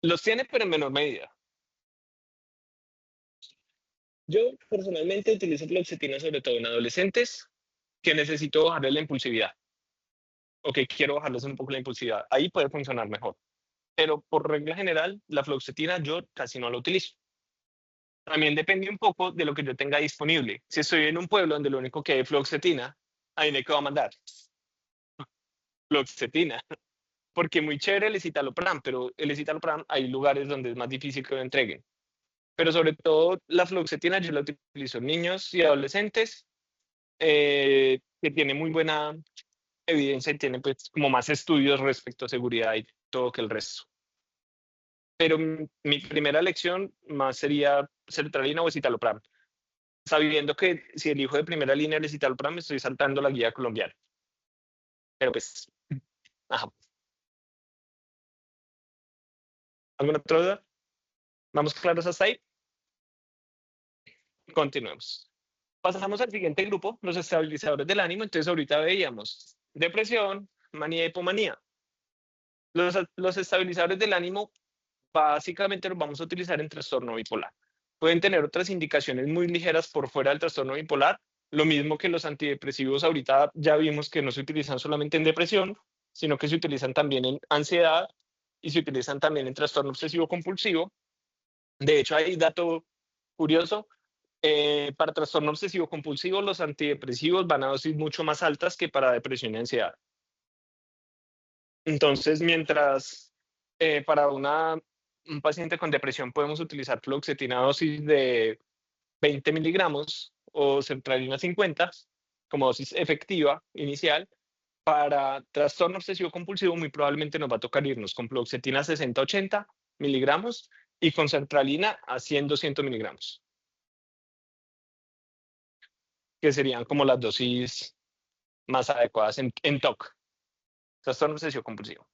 Los tiene, pero en menor medida. Yo personalmente utilizo fluoxetina sobre todo en adolescentes que necesito bajarle la impulsividad o que quiero bajarles un poco la impulsividad. Ahí puede funcionar mejor. Pero por regla general, la fluoxetina yo casi no la utilizo. También depende un poco de lo que yo tenga disponible. Si estoy en un pueblo donde lo único que hay es fluoxetina, ahí me quedo a mandar fluoxetina. Porque muy chévere el escitalopram, pero el escitalopram hay lugares donde es más difícil que lo entreguen. Pero sobre todo la fluoxetina yo la utilizo en niños y adolescentes que tiene muy buena evidencia y tiene pues como más estudios respecto a seguridad y todo que el resto. Pero mi primera lección más sería sertralina o escitalopram, sabiendo que si elijo de primera línea el escitalopram me estoy saltando la guía colombiana. Pero pues, ajá. ¿Alguna otra duda? ¿Vamos claros hasta ahí? Continuemos. Pasamos al siguiente grupo, los estabilizadores del ánimo. Entonces ahorita veíamos depresión, manía, hipomanía. Los estabilizadores del ánimo básicamente los vamos a utilizar en trastorno bipolar. Pueden tener otras indicaciones muy ligeras por fuera del trastorno bipolar, lo mismo que los antidepresivos ahorita ya vimos que no se utilizan solamente en depresión, sino que se utilizan también en ansiedad y se utilizan también en trastorno obsesivo compulsivo. De hecho, hay dato curioso, para trastorno obsesivo compulsivo los antidepresivos van a dosis mucho más altas que para depresión y ansiedad. Entonces, mientras para un paciente con depresión podemos utilizar fluoxetina a dosis de 20 miligramos o sertralina 50 como dosis efectiva inicial, para trastorno obsesivo compulsivo muy probablemente nos va a tocar irnos con fluoxetina 60-80 miligramos y con sertralina a 100-200 miligramos, que serían como las dosis más adecuadas en TOC, trastorno obsesivo compulsivo.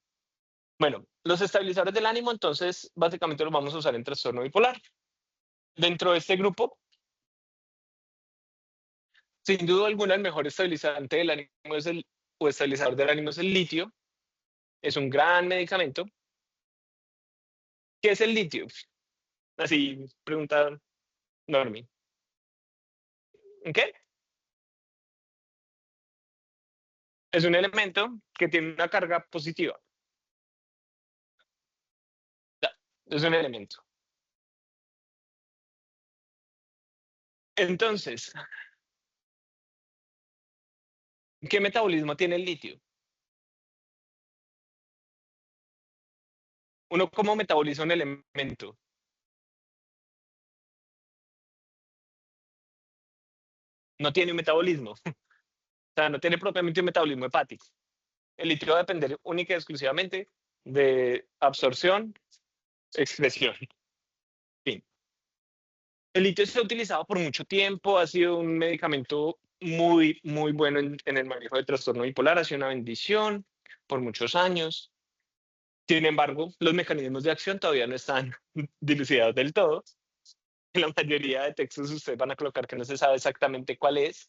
Bueno, los estabilizadores del ánimo, entonces, básicamente los vamos a usar en trastorno bipolar. Dentro de este grupo, sin duda alguna, el mejor estabilizante del ánimo o estabilizador del ánimo es el litio. Es un gran medicamento. ¿Qué es el litio? Así, pregunta Normi. ¿Qué? Es un elemento que tiene una carga positiva. Ya, es un elemento. Entonces, ¿qué metabolismo tiene el litio? Uno, ¿cómo metaboliza un elemento? No tiene un metabolismo. O sea, no tiene propiamente un metabolismo hepático. El litio va a depender única y exclusivamente de absorción, excreción. Fin. El litio se ha utilizado por mucho tiempo, ha sido un medicamento muy, muy bueno en el manejo del trastorno bipolar, ha sido una bendición por muchos años. Sin embargo, los mecanismos de acción todavía no están dilucidados del todo. En la mayoría de textos ustedes van a colocar que no se sabe exactamente cuál es.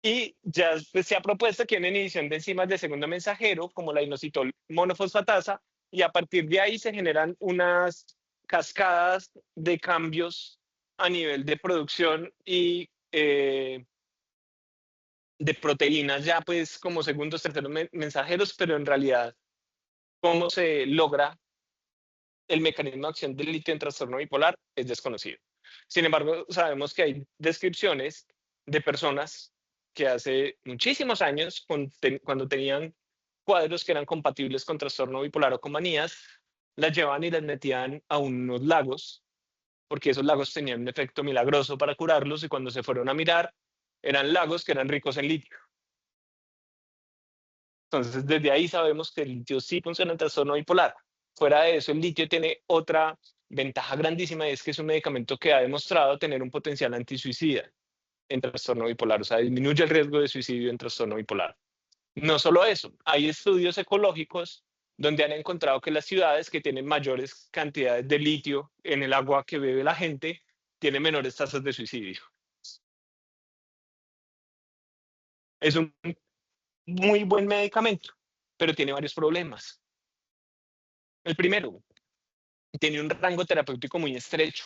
Y ya pues, se ha propuesto que una inhibición de enzimas de segundo mensajero, como la inositol monofosfatasa, y a partir de ahí se generan unas cascadas de cambios a nivel de producción y de proteínas ya pues como segundos, terceros mensajeros, pero en realidad cómo se logra el mecanismo de acción del litio en trastorno bipolar es desconocido. Sin embargo, sabemos que hay descripciones de personas que hace muchísimos años, cuando tenían cuadros que eran compatibles con trastorno bipolar o con manías, las llevaban y las metían a unos lagos, porque esos lagos tenían un efecto milagroso para curarlos y cuando se fueron a mirar, eran lagos que eran ricos en litio. Entonces, desde ahí sabemos que el litio sí funciona en trastorno bipolar. Fuera de eso, el litio tiene otra ventaja grandísima y es que es un medicamento que ha demostrado tener un potencial antisuicida en trastorno bipolar, o sea, disminuye el riesgo de suicidio en trastorno bipolar. No solo eso, hay estudios ecológicos donde han encontrado que las ciudades que tienen mayores cantidades de litio en el agua que bebe la gente tienen menores tasas de suicidio. Es un muy buen medicamento, pero tiene varios problemas. El primero, tiene un rango terapéutico muy estrecho.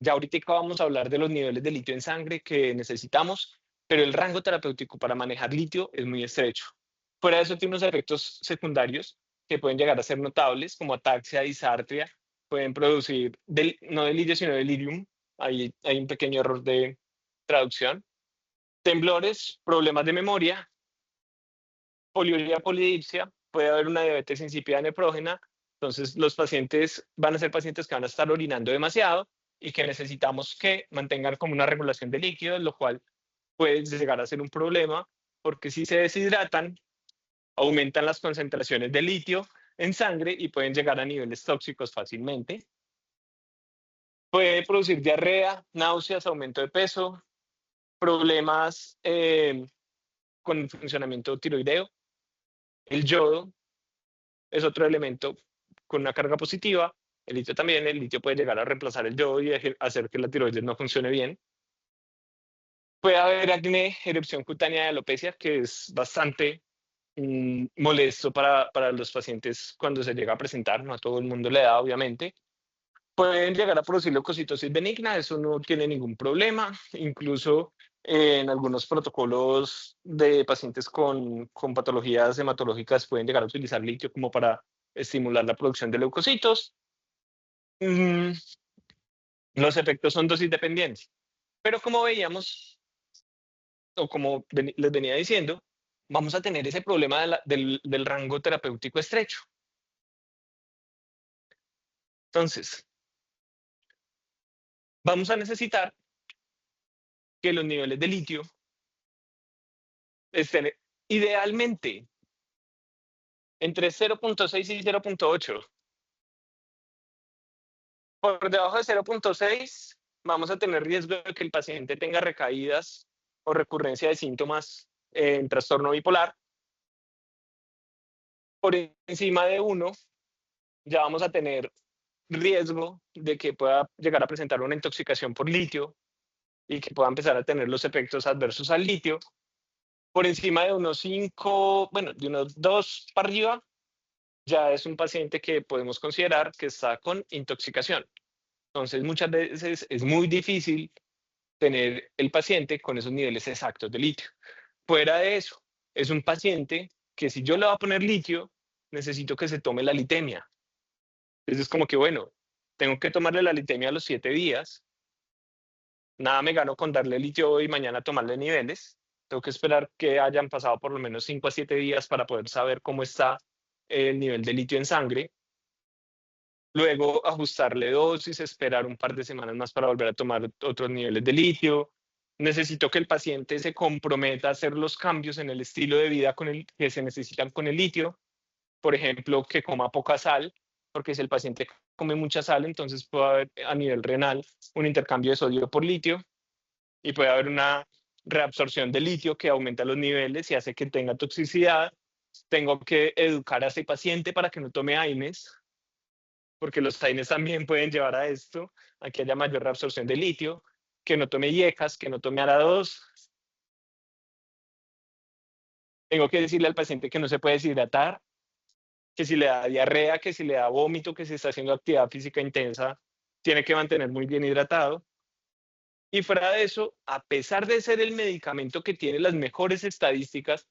Ya ahorita vamos a hablar de los niveles de litio en sangre que necesitamos, pero el rango terapéutico para manejar litio es muy estrecho. Fuera de eso, tiene unos efectos secundarios que pueden llegar a ser notables, como ataxia, disartria, pueden producir, no delirio, sino delirium. Ahí hay un pequeño error de traducción. Temblores, problemas de memoria, poliuria, polidipsia, puede haber una diabetes insípida nefrógena. Entonces, los pacientes van a ser pacientes que van a estar orinando demasiado y que necesitamos que mantengan como una regulación de líquidos, lo cual puede llegar a ser un problema, porque si se deshidratan, aumentan las concentraciones de litio en sangre y pueden llegar a niveles tóxicos fácilmente. Puede producir diarrea, náuseas, aumento de peso, problemas con el funcionamiento tiroideo. El yodo es otro elemento con una carga positiva, el litio también, el litio puede llegar a reemplazar el yodo y hacer que la tiroides no funcione bien. Puede haber acné, erupción cutánea y alopecia, que es bastante molesto para los pacientes cuando se llega a presentar, no a todo el mundo le da, obviamente. Pueden llegar a producir leucocitosis benigna, eso no tiene ningún problema, incluso en algunos protocolos de pacientes con patologías hematológicas pueden llegar a utilizar litio como para estimular la producción de leucocitos. Mm, los efectos son dosis dependientes, pero como veíamos, o como les venía diciendo, vamos a tener ese problema del rango terapéutico estrecho. Entonces, vamos a necesitar que los niveles de litio estén idealmente entre 0.6 y 0.8. Por debajo de 0.6 vamos a tener riesgo de que el paciente tenga recaídas o recurrencia de síntomas en trastorno bipolar. Por encima de 1 ya vamos a tener riesgo de que pueda llegar a presentar una intoxicación por litio y que pueda empezar a tener los efectos adversos al litio. Por encima de unos 5, bueno, de unos 2 para arriba, ya es un paciente que podemos considerar que está con intoxicación. Entonces, muchas veces es muy difícil tener el paciente con esos niveles exactos de litio. Fuera de eso, es un paciente que si yo le voy a poner litio, necesito que se tome la litemia. Entonces es como que, bueno, tengo que tomarle la litemia a los 7 días. Nada me gano con darle litio hoy y mañana tomarle niveles. Tengo que esperar que hayan pasado por lo menos 5 a 7 días para poder saber cómo está el nivel de litio en sangre. Luego ajustarle dosis, esperar un par de semanas más para volver a tomar otros niveles de litio. Necesito que el paciente se comprometa a hacer los cambios en el estilo de vida que se necesitan con el litio. Por ejemplo, que coma poca sal, porque si el paciente come mucha sal, entonces puede haber a nivel renal un intercambio de sodio por litio y puede haber una reabsorción de litio que aumenta los niveles y hace que tenga toxicidad. Tengo que educar a ese paciente para que no tome AINES, porque los AINES también pueden llevar a esto, a que haya mayor reabsorción de litio, que no tome IECAS, que no tome ARA2. Tengo que decirle al paciente que no se puede deshidratar, que si le da diarrea, que si le da vómito, que si está haciendo actividad física intensa, tiene que mantener muy bien hidratado. Y fuera de eso, a pesar de ser el medicamento que tiene las mejores estadísticas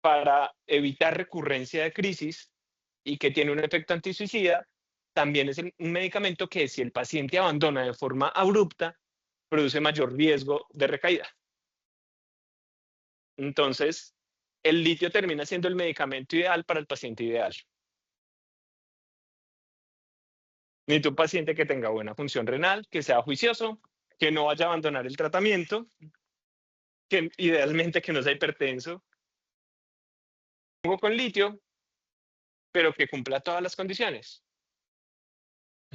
para evitar recurrencia de crisis y que tiene un efecto antisuicida, también es un medicamento que si el paciente abandona de forma abrupta, produce mayor riesgo de recaída. Entonces, el litio termina siendo el medicamento ideal para el paciente ideal. Necesito un paciente que tenga buena función renal, que sea juicioso, que no vaya a abandonar el tratamiento, que idealmente que no sea hipertenso. Pongo con litio, pero que cumpla todas las condiciones.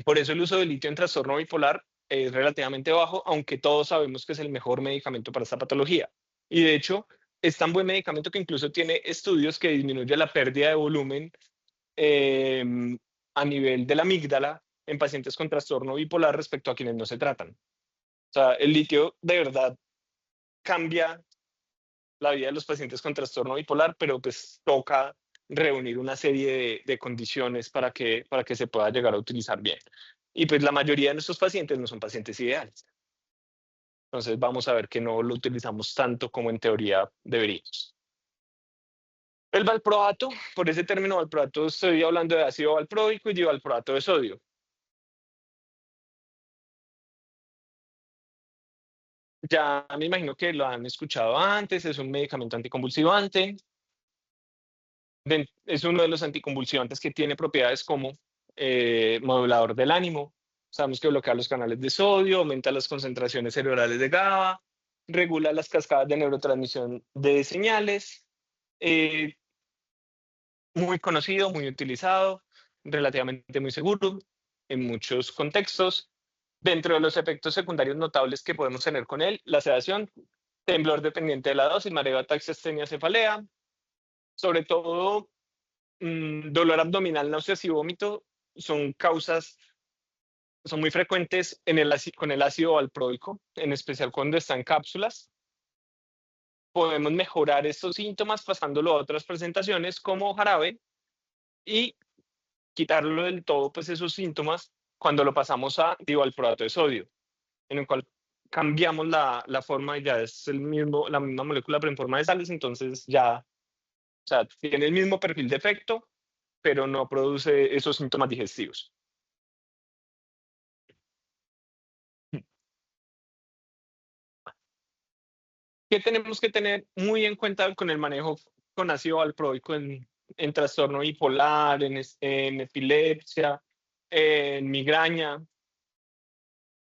Por eso el uso de litio en trastorno bipolar es relativamente bajo, aunque todos sabemos que es el mejor medicamento para esta patología. Y de hecho, es tan buen medicamento que incluso tiene estudios que disminuyen la pérdida de volumen a nivel de la amígdala en pacientes con trastorno bipolar respecto a quienes no se tratan. O sea, el litio de verdad cambia la vida de los pacientes con trastorno bipolar, pero pues toca reunir una serie de condiciones para que se pueda llegar a utilizar bien. Y pues la mayoría de nuestros pacientes no son pacientes ideales. Entonces vamos a ver que no lo utilizamos tanto como en teoría deberíamos. El valproato, por ese término valproato estoy hablando de ácido valproico y de valproato de sodio. Ya me imagino que lo han escuchado antes, es un medicamento anticonvulsivante. Es uno de los anticonvulsivantes que tiene propiedades como modulador del ánimo. Sabemos que bloquea los canales de sodio, aumenta las concentraciones cerebrales de GABA, regula las cascadas de neurotransmisión de señales. Muy conocido, muy utilizado, relativamente muy seguro en muchos contextos. Dentro de los efectos secundarios notables que podemos tener con él, la sedación, temblor dependiente de la dosis, mareo, ataxia, astenia, cefalea. Sobre todo dolor abdominal, náuseas y vómito son son muy frecuentes con el ácido valproico, en especial cuando está en cápsulas. Podemos mejorar estos síntomas pasándolo a otras presentaciones como jarabe y quitarlo del todo, pues esos síntomas, cuando lo pasamos a divalproato de sodio, en el cual cambiamos la forma y ya es la misma molécula pero en forma de sales, entonces ya, o sea, tiene el mismo perfil de efecto, pero no produce esos síntomas digestivos. ¿Qué tenemos que tener muy en cuenta con el manejo con ácido valproico en trastorno bipolar, en epilepsia, en migraña?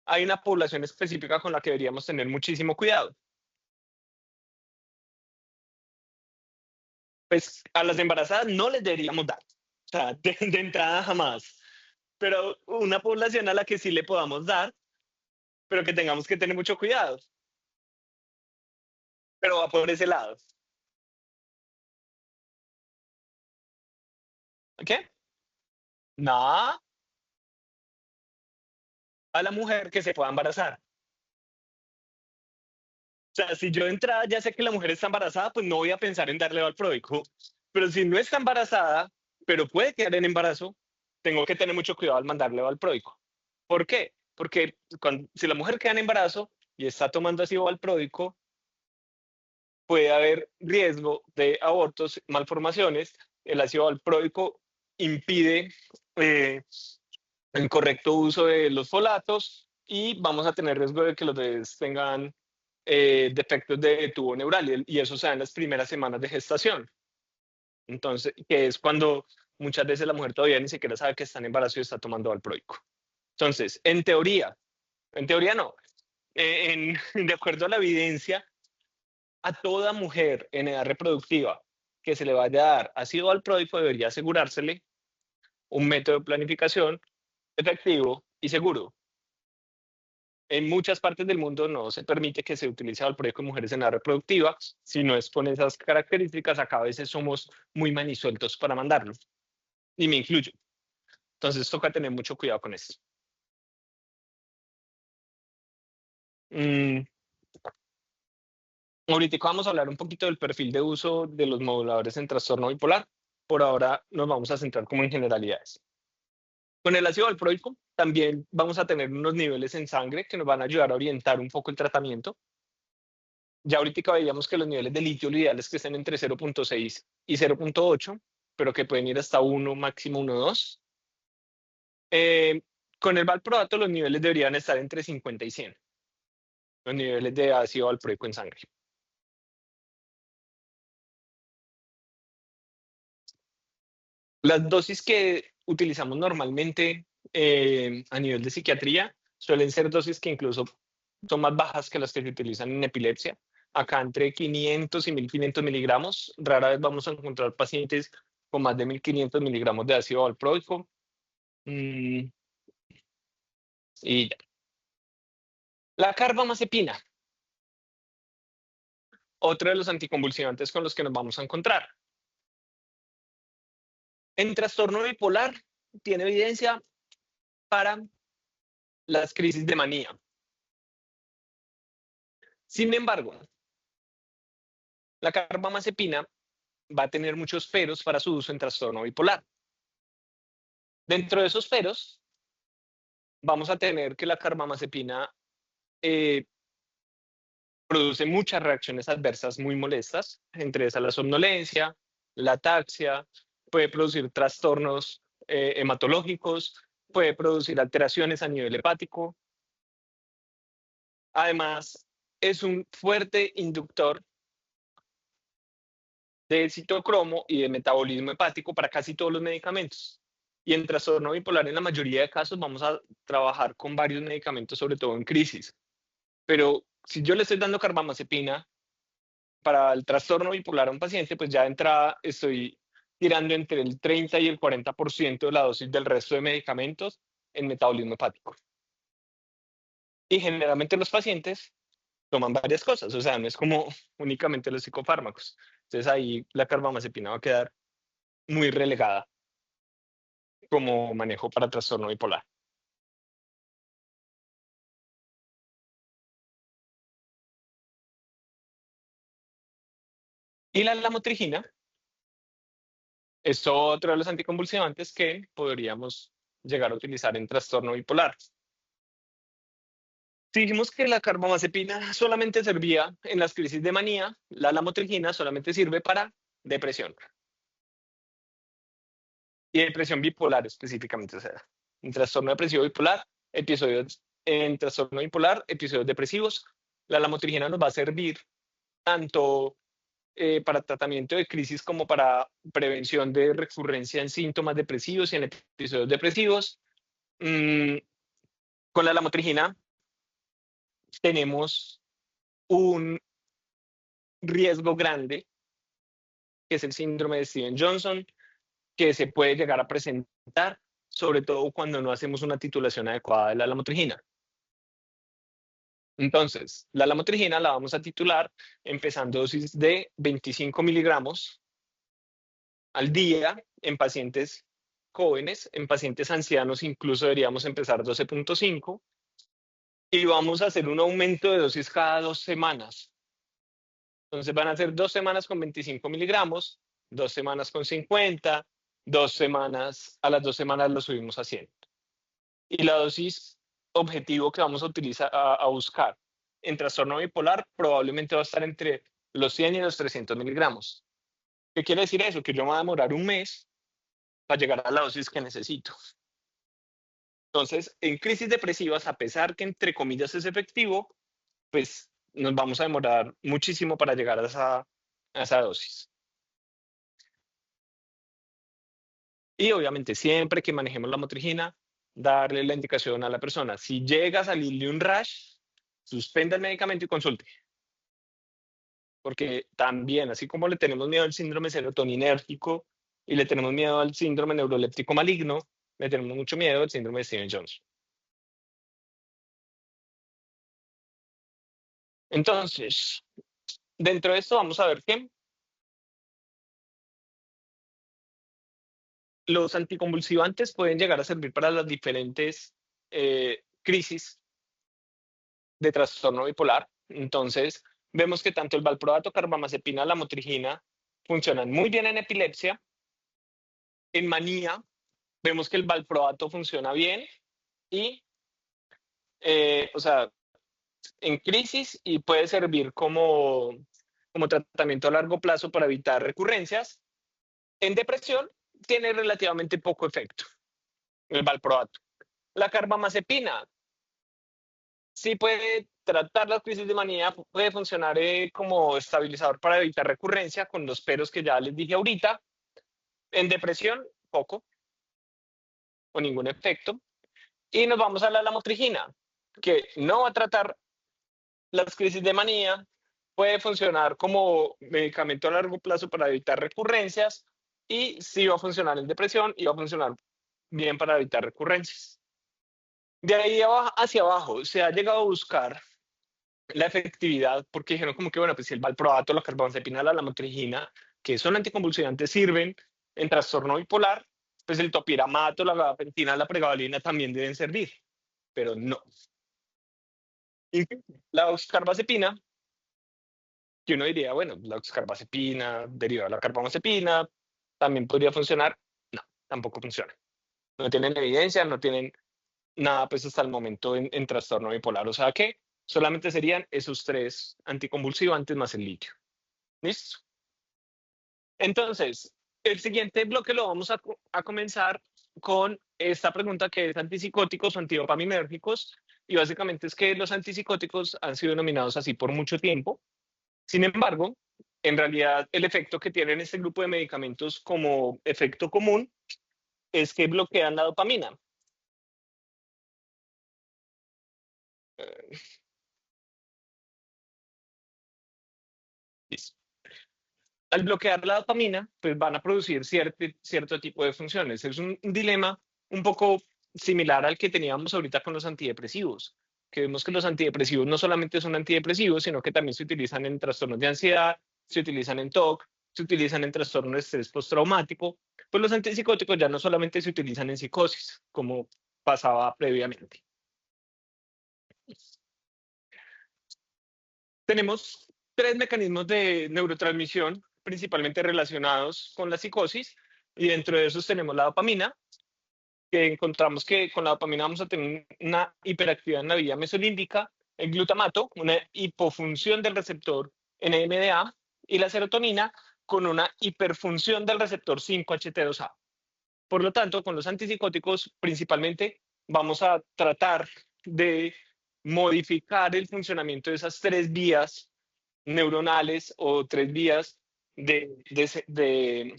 Hay una población específica con la que deberíamos tener muchísimo cuidado. Pues a las embarazadas no les deberíamos dar, o sea, de entrada jamás, pero una población a la que sí le podamos dar, pero que tengamos que tener mucho cuidado, pero va por ese lado. ¿Qué? No, a la mujer que se pueda embarazar. O sea, si yo de entrada ya sé que la mujer está embarazada, pues no voy a pensar en darle valproico. Pero si no está embarazada, pero puede quedar en embarazo, tengo que tener mucho cuidado al mandarle valproico. ¿Por qué? Porque si la mujer queda en embarazo y está tomando ácido valproico, puede haber riesgo de abortos, malformaciones. El ácido valproico impide eh, el correcto uso de los folatos y vamos a tener riesgo de que los bebés tengan defectos de tubo neural y eso se da en las primeras semanas de gestación. Entonces, que es cuando muchas veces la mujer todavía ni siquiera sabe que está en embarazo y está tomando valproico. Entonces, en teoría no, de acuerdo a la evidencia, a toda mujer en edad reproductiva que se le vaya a dar ácido valproico debería asegurársele un método de planificación efectivo y seguro. En muchas partes del mundo no se permite que se utilice valproico en mujeres en edad reproductiva, si no es con esas características, acá a veces somos muy manisueltos para mandarlo, y me incluyo. Entonces toca tener mucho cuidado con eso. Mm, Ahorita vamos a hablar un poquito del perfil de uso de los moduladores en trastorno bipolar. Por ahora nos vamos a centrar como en generalidades. Con el ácido valproico también vamos a tener unos niveles en sangre que nos van a ayudar a orientar un poco el tratamiento. Ya ahorita veíamos que los niveles de litio lo ideal es que estén entre 0.6 y 0.8, pero que pueden ir hasta 1, máximo 1,2. Con el valproato los niveles deberían estar entre 50 y 100, los niveles de ácido valproico en sangre. Las dosis que utilizamos normalmente a nivel de psiquiatría suelen ser dosis que incluso son más bajas que las que se utilizan en epilepsia. Acá entre 500 y 1500 miligramos. Rara vez vamos a encontrar pacientes con más de 1500 miligramos de ácido valproico. Mm, y ya. La carbamazepina, otro de los anticonvulsivantes con los que nos vamos a encontrar. En trastorno bipolar tiene evidencia para las crisis de manía. Sin embargo, la carbamazepina va a tener muchos peros para su uso en trastorno bipolar. Dentro de esos peros, vamos a tener que la carbamazepina produce muchas reacciones adversas muy molestas, entre esas la somnolencia, la ataxia, puede producir trastornos hematológicos, puede producir alteraciones a nivel hepático. Además, es un fuerte inductor de citocromo y de metabolismo hepático para casi todos los medicamentos. Y en trastorno bipolar, en la mayoría de casos, vamos a trabajar con varios medicamentos, sobre todo en crisis. Pero si yo le estoy dando carbamazepina para el trastorno bipolar a un paciente, pues ya de entrada estoy tirando entre el 30 y el 40% de la dosis del resto de medicamentos en metabolismo hepático. Y generalmente los pacientes toman varias cosas, o sea, no es como únicamente los psicofármacos. Entonces ahí la carbamazepina va a quedar muy relegada como manejo para trastorno bipolar. Y la lamotrigina es otro de los anticonvulsivantes que podríamos llegar a utilizar en trastorno bipolar. Si dijimos que la carbamazepina solamente servía en las crisis de manía, la lamotrigina solamente sirve para depresión. Y depresión bipolar específicamente, o sea, en trastorno depresivo bipolar, en trastorno bipolar, episodios depresivos. La lamotrigina nos va a servir tanto para tratamiento de crisis como para prevención de recurrencia en síntomas depresivos y en episodios depresivos. Con la lamotrigina tenemos un riesgo grande, que es el síndrome de Steven-Johnson, que se puede llegar a presentar, sobre todo cuando no hacemos una titulación adecuada de la lamotrigina. Entonces, la lamotrigina la vamos a titular empezando dosis de 25 miligramos al día en pacientes jóvenes. En pacientes ancianos incluso deberíamos empezar 12.5 y vamos a hacer un aumento de dosis cada 2 semanas. Entonces van a ser 2 semanas con 25 miligramos, 2 semanas con 50, 2 semanas, a las 2 semanas lo subimos a 100. Y la dosis objetivo que vamos a utilizar, a buscar en trastorno bipolar probablemente va a estar entre los 100 y los 300 miligramos. ¿Qué quiere decir eso? Que yo me voy a demorar un mes para llegar a la dosis que necesito. Entonces, en crisis depresivas, a pesar que entre comillas es efectivo, pues nos vamos a demorar muchísimo para llegar a esa dosis. Y obviamente siempre que manejemos la motrigina, darle la indicación a la persona. Si llega a salirle un rash, suspenda el medicamento y consulte. Porque también, así como le tenemos miedo al síndrome serotoninérgico y le tenemos miedo al síndrome neuroléptico maligno, le tenemos mucho miedo al síndrome de Steven-Johnson. Entonces, dentro de esto vamos a ver que los anticonvulsivantes pueden llegar a servir para las diferentes crisis de trastorno bipolar. Entonces, vemos que tanto el valproato, carbamazepina, la lamotrigina funcionan muy bien en epilepsia. En manía, vemos que el valproato funciona bien y, o sea, en crisis y puede servir como tratamiento a largo plazo para evitar recurrencias. En depresión, tiene relativamente poco efecto el valproato. La carbamazepina sí puede tratar las crisis de manía, puede funcionar como estabilizador para evitar recurrencia, con los peros que ya les dije ahorita. En depresión, poco o ningún efecto. Y nos vamos a la lamotrigina, que no va a tratar las crisis de manía, puede funcionar como medicamento a largo plazo para evitar recurrencias y sí va a funcionar en depresión y va a funcionar bien para evitar recurrencias. De ahí hacia abajo se ha llegado a buscar la efectividad porque dijeron como que, bueno, pues si el valproato, la carbamazepina, la lamotrigina, que son anticonvulsivantes, sirven en trastorno bipolar, pues el topiramato, la gabapentina, la pregabalina también deben servir, pero no. La oxcarbazepina, que uno diría, bueno, la oxcarbazepina derivada de la carbamazepina, también podría funcionar. No, tampoco funciona. No tienen evidencia, no tienen nada pues hasta el momento en trastorno bipolar. O sea que solamente serían esos 3 anticonvulsivantes más el litio. ¿Listo? Entonces, el siguiente bloque lo vamos a comenzar con esta pregunta que es antipsicóticos o antidopaminérgicos. Y básicamente es que los antipsicóticos han sido denominados así por mucho tiempo. Sin embargo, en realidad el efecto que tienen este grupo de medicamentos como efecto común es que bloquean la dopamina. Listo. Al bloquear la dopamina, pues van a producir cierto tipo de funciones. Es un dilema un poco similar al que teníamos ahorita con los antidepresivos, que vemos que los antidepresivos no solamente son antidepresivos, sino que también se utilizan en trastornos de ansiedad, se utilizan en TOC, se utilizan en trastornos de estrés postraumático. Pues los antipsicóticos ya no solamente se utilizan en psicosis, como pasaba previamente. Tenemos tres mecanismos de neurotransmisión, principalmente relacionados con la psicosis, y dentro de esos tenemos la dopamina, que encontramos que con la dopamina vamos a tener una hiperactividad en la vía mesolímbica, el glutamato, una hipofunción del receptor NMDA, y la serotonina con una hiperfunción del receptor 5-HT2A. Por lo tanto, con los antipsicóticos principalmente vamos a tratar de modificar el funcionamiento de esas tres vías neuronales o tres vías de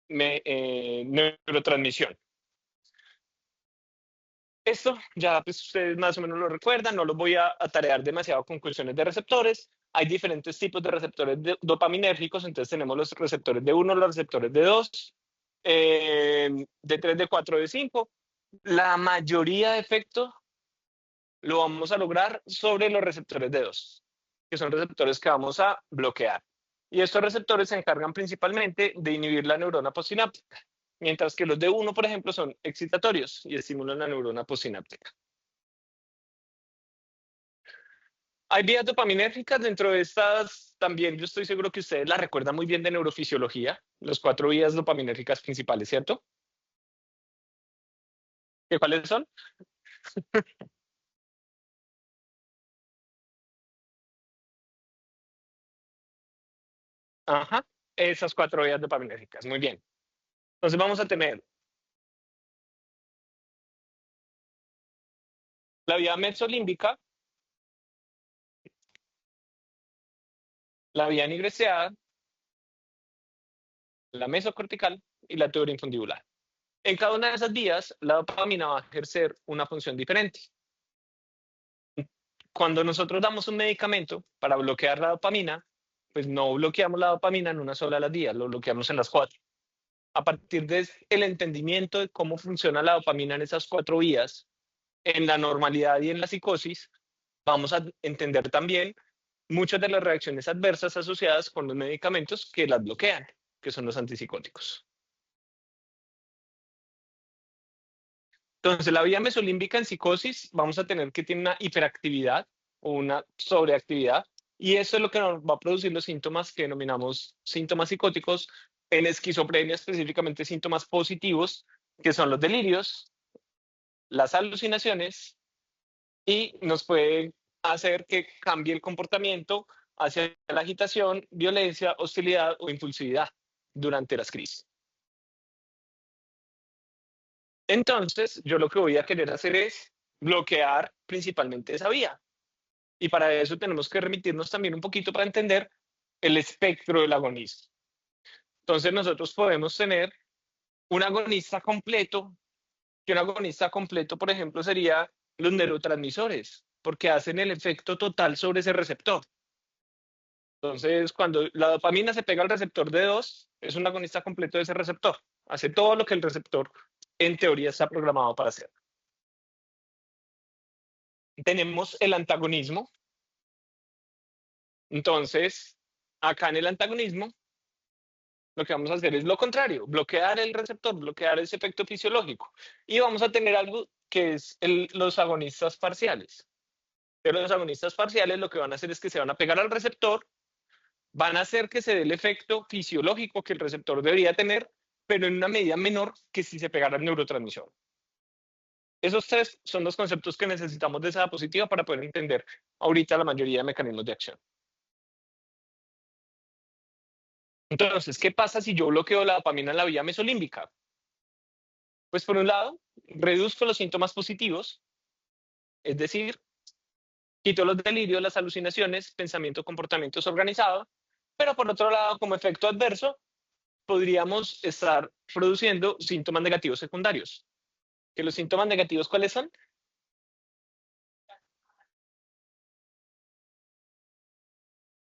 neurotransmisión. Esto ya pues, ustedes más o menos lo recuerdan, no los voy a atarear demasiado con cuestiones de receptores. Hay diferentes tipos de receptores dopaminérgicos, entonces tenemos los receptores de 1, los receptores de 2, de 3, de 4, de 5. La mayoría de efectos lo vamos a lograr sobre los receptores de 2, que son receptores que vamos a bloquear. Y estos receptores se encargan principalmente de inhibir la neurona postsináptica, mientras que los de 1, por ejemplo, son excitatorios y estimulan la neurona postsináptica. Hay vías dopaminérgicas dentro de estas, también yo estoy seguro que ustedes las recuerdan muy bien de neurofisiología, las 4 vías dopaminérgicas principales, ¿cierto? ¿Qué cuáles son? Ajá, esas 4 vías dopaminérgicas, muy bien. Entonces vamos a tener la vía mesolímbica, la vía nigreseada, la mesocortical y la teoría infundibular. En cada una de esas vías, la dopamina va a ejercer una función diferente. Cuando nosotros damos un medicamento para bloquear la dopamina, pues no bloqueamos la dopamina en una sola de las vías, lo bloqueamos en las 4. A partir del entendimiento de cómo funciona la dopamina en esas 4 vías, en la normalidad y en la psicosis, vamos a entender también muchas de las reacciones adversas asociadas con los medicamentos que las bloquean, que son los antipsicóticos. Entonces, la vía mesolímbica en psicosis vamos a tener que tiene una hiperactividad o una sobreactividad, y eso es lo que nos va a producir los síntomas que denominamos síntomas psicóticos, en esquizofrenia específicamente síntomas positivos, que son los delirios, las alucinaciones, y nos puede hacer que cambie el comportamiento hacia la agitación, violencia, hostilidad o impulsividad durante las crisis. Entonces, yo lo que voy a querer hacer es bloquear principalmente esa vía. Y para eso tenemos que remitirnos también un poquito para entender el espectro del agonismo. Entonces, nosotros podemos tener un agonista completo, que un agonista completo, por ejemplo, sería los neurotransmisores, porque hacen el efecto total sobre ese receptor. Entonces, cuando la dopamina se pega al receptor de 2, es un agonista completo de ese receptor. Hace todo lo que el receptor, en teoría, está programado para hacer. Tenemos el antagonismo. Entonces, acá en el antagonismo, lo que vamos a hacer es lo contrario, bloquear el receptor, bloquear ese efecto fisiológico. Y vamos a tener algo que es los agonistas parciales. Pero los agonistas parciales lo que van a hacer es que se van a pegar al receptor, van a hacer que se dé el efecto fisiológico que el receptor debería tener, pero en una medida menor que si se pegara al neurotransmisor. Esos tres son los conceptos que necesitamos de esa diapositiva para poder entender ahorita la mayoría de mecanismos de acción. Entonces, ¿qué pasa si yo bloqueo la dopamina en la vía mesolímbica? Pues por un lado, reduzco los síntomas positivos, es decir, quito los delirios, las alucinaciones, pensamiento, comportamiento desorganizado, pero por otro lado, como efecto adverso, podríamos estar produciendo síntomas negativos secundarios. ¿Que los síntomas negativos cuáles son?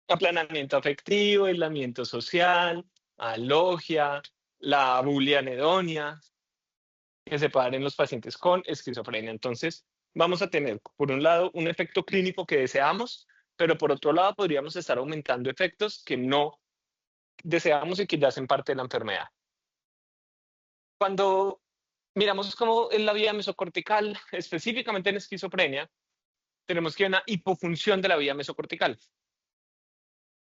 Aplanamiento afectivo, aislamiento social, alogia, la bulia anedonia, que se puede dar en los pacientes con esquizofrenia. Entonces, vamos a tener, por un lado, un efecto clínico que deseamos, pero por otro lado, podríamos estar aumentando efectos que no deseamos y que ya hacen parte de la enfermedad. Cuando miramos cómo es la vía mesocortical, específicamente en esquizofrenia, tenemos que una hipofunción de la vía mesocortical.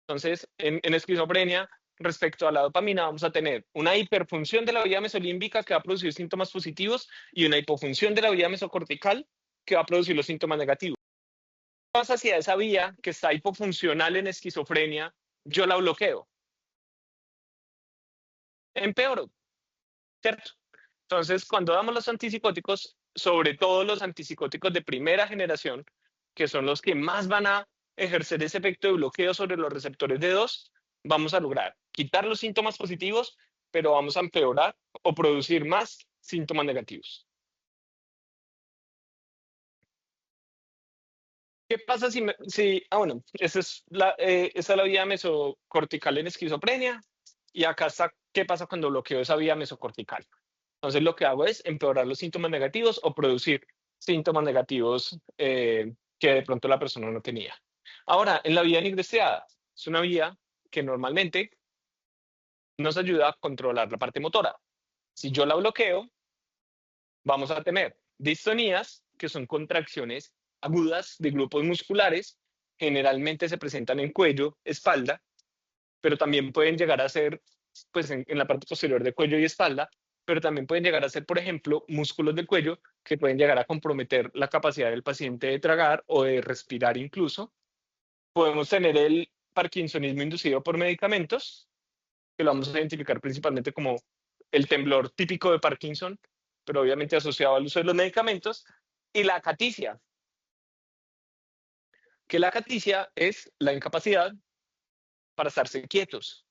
Entonces, en esquizofrenia, respecto a la dopamina, vamos a tener una hiperfunción de la vía mesolímbica que va a producir síntomas positivos y una hipofunción de la vía mesocortical que va a producir los síntomas negativos. ¿Qué pasa si a esa vía que está hipofuncional en esquizofrenia yo la bloqueo? Empeoro, ¿cierto? Entonces, cuando damos los antipsicóticos, sobre todo los antipsicóticos de primera generación, que son los que más van a ejercer ese efecto de bloqueo sobre los receptores de 2, vamos a lograr quitar los síntomas positivos, pero vamos a empeorar o producir más síntomas negativos. ¿Qué pasa bueno, esa es la vía mesocortical en esquizofrenia y acá está qué pasa cuando bloqueo esa vía mesocortical? Entonces lo que hago es empeorar los síntomas negativos o producir síntomas negativos que de pronto la persona no tenía. Ahora, en la vía nigreseada, es una vía que normalmente nos ayuda a controlar la parte motora. Si yo la bloqueo, vamos a tener distonías, que son contracciones agudas de grupos musculares, generalmente se presentan en cuello, espalda, pero también pueden llegar a ser pues, en la parte posterior de cuello y espalda, pero también pueden llegar a ser, por ejemplo, músculos del cuello que pueden llegar a comprometer la capacidad del paciente de tragar o de respirar incluso. Podemos tener el parkinsonismo inducido por medicamentos, que lo vamos a identificar principalmente como el temblor típico de Parkinson, pero obviamente asociado al uso de los medicamentos, y la acaticia, que la acaticia es la incapacidad para estarse quietos.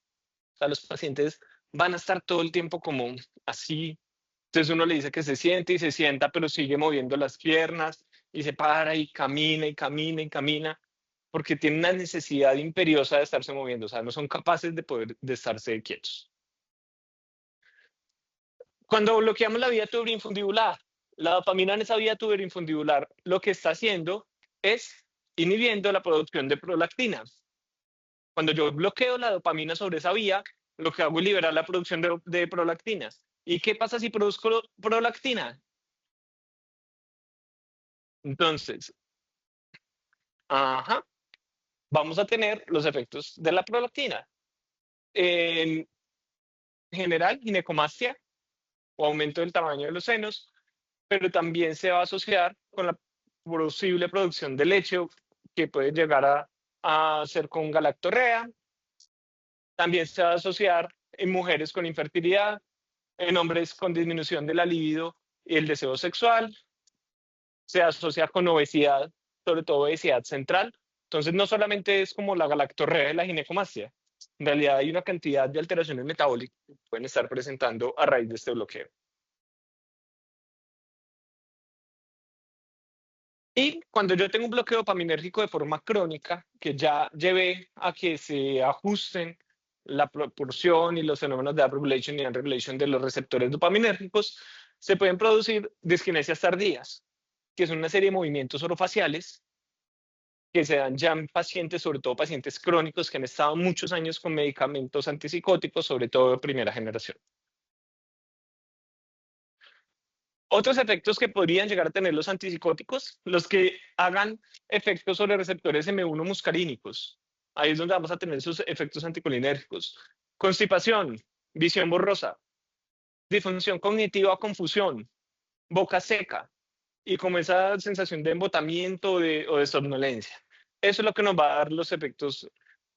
O sea, los pacientes van a estar todo el tiempo como así. Entonces uno le dice que se siente y se sienta, pero sigue moviendo las piernas y se para y camina y camina y camina, porque tiene una necesidad imperiosa de estarse moviendo. O sea, no son capaces de estarse quietos. Cuando bloqueamos la vía tuberinfundibular, la dopamina en esa vía tuberinfundibular lo que está haciendo es inhibiendo la producción de prolactina. Cuando yo bloqueo la dopamina sobre esa vía, lo que hago es liberar la producción de prolactinas. ¿Y qué pasa si produzco prolactina? Entonces, ajá, vamos a tener los efectos de la prolactina. En general, ginecomastia o aumento del tamaño de los senos, pero también se va a asociar con la posible producción de leche que puede llegar a ser con galactorrea. También se va a asociar en mujeres con infertilidad, en hombres con disminución de la libido y el deseo sexual. Se asocia con obesidad, sobre todo obesidad central. Entonces, no solamente es como la galactorrea y la ginecomastia. En realidad hay una cantidad de alteraciones metabólicas que pueden estar presentando a raíz de este bloqueo. Y cuando yo tengo un bloqueo dopaminérgico de forma crónica, que ya llevé a que se ajusten la proporción y los fenómenos de upregulation y unregulation de los receptores dopaminérgicos, se pueden producir diskinesias tardías, que son una serie de movimientos orofaciales que se dan ya en pacientes, sobre todo pacientes crónicos que han estado muchos años con medicamentos antipsicóticos, sobre todo de primera generación. Otros efectos que podrían llegar a tener los antipsicóticos, los que hagan efectos sobre receptores M1 muscarínicos. Ahí es donde vamos a tener esos efectos anticolinérgicos. Constipación, visión borrosa, disfunción cognitiva o confusión, boca seca y como esa sensación de embotamiento o de somnolencia. Eso es lo que nos va a dar los efectos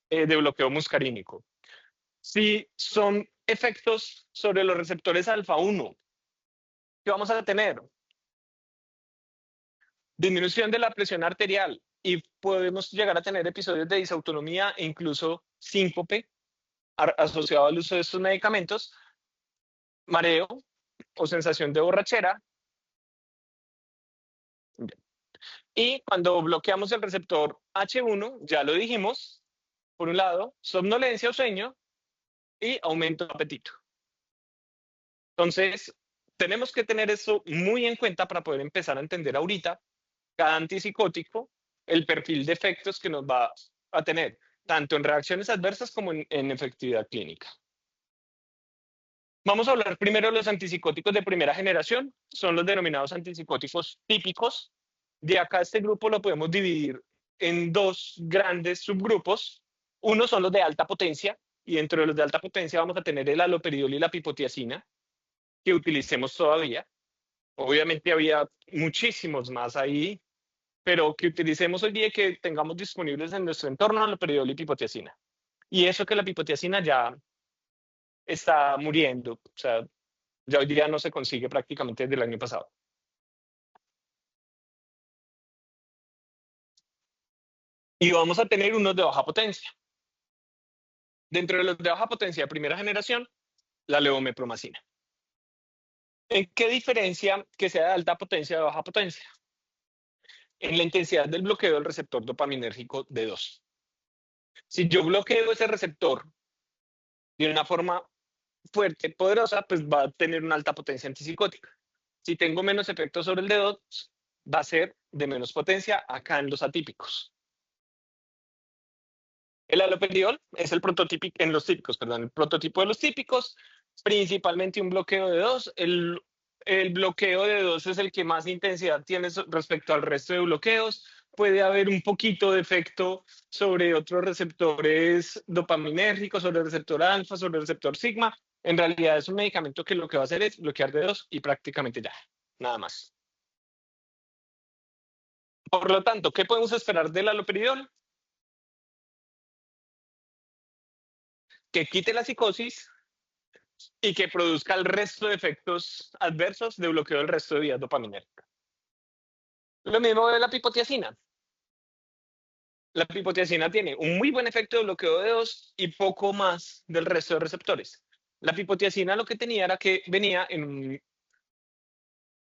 de bloqueo muscarínico. Si son efectos sobre los receptores alfa 1, ¿qué vamos a tener? Disminución de la presión arterial y podemos llegar a tener episodios de disautonomía e incluso síncope asociado al uso de estos medicamentos, mareo o sensación de borrachera. Y cuando bloqueamos el receptor H1, ya lo dijimos, por un lado, somnolencia o sueño y aumento de apetito. Entonces, tenemos que tener eso muy en cuenta para poder empezar a entender ahorita cada antipsicótico, el perfil de efectos que nos va a tener, tanto en reacciones adversas como en efectividad clínica. Vamos a hablar primero de los antipsicóticos de primera generación, son los denominados antipsicóticos típicos. De acá este grupo lo podemos dividir en dos grandes subgrupos. Uno son los de alta potencia, y dentro de los de alta potencia vamos a tener el haloperidol y la pipotiacina, que utilicemos todavía. Obviamente había muchísimos más ahí, pero que utilicemos hoy día, que tengamos disponibles en nuestro entorno, haloperidol y pipotiacina. Y eso que la pipotiacina ya está muriendo, o sea, ya hoy día no se consigue prácticamente desde el año pasado. Y vamos a tener unos de baja potencia. Dentro de los de baja potencia de primera generación, la levomepromacina. ¿En qué diferencia que sea de alta potencia de baja potencia? En la intensidad del bloqueo del receptor dopaminérgico D2. Si yo bloqueo ese receptor de una forma fuerte, poderosa, pues va a tener una alta potencia antipsicótica. Si tengo menos efecto sobre el D2, va a ser de menos potencia acá en los atípicos. El haloperidol es el prototipo en los típicos, perdón, el prototipo de los típicos, principalmente un bloqueo de dos. El bloqueo de dos es el que más intensidad tiene respecto al resto de bloqueos. Puede haber un poquito de efecto sobre otros receptores dopaminérgicos, sobre el receptor alfa, sobre el receptor sigma. En realidad es un medicamento que lo que va a hacer es bloquear de dos y prácticamente ya, nada más. Por lo tanto, ¿qué podemos esperar del haloperidol? Que quite la psicosis y que produzca el resto de efectos adversos de bloqueo del resto de vías dopaminérgicas. Lo mismo de la pipotiacina. La pipotiacina tiene un muy buen efecto de bloqueo de dos y poco más del resto de receptores. La pipotiacina lo que tenía era que venía en una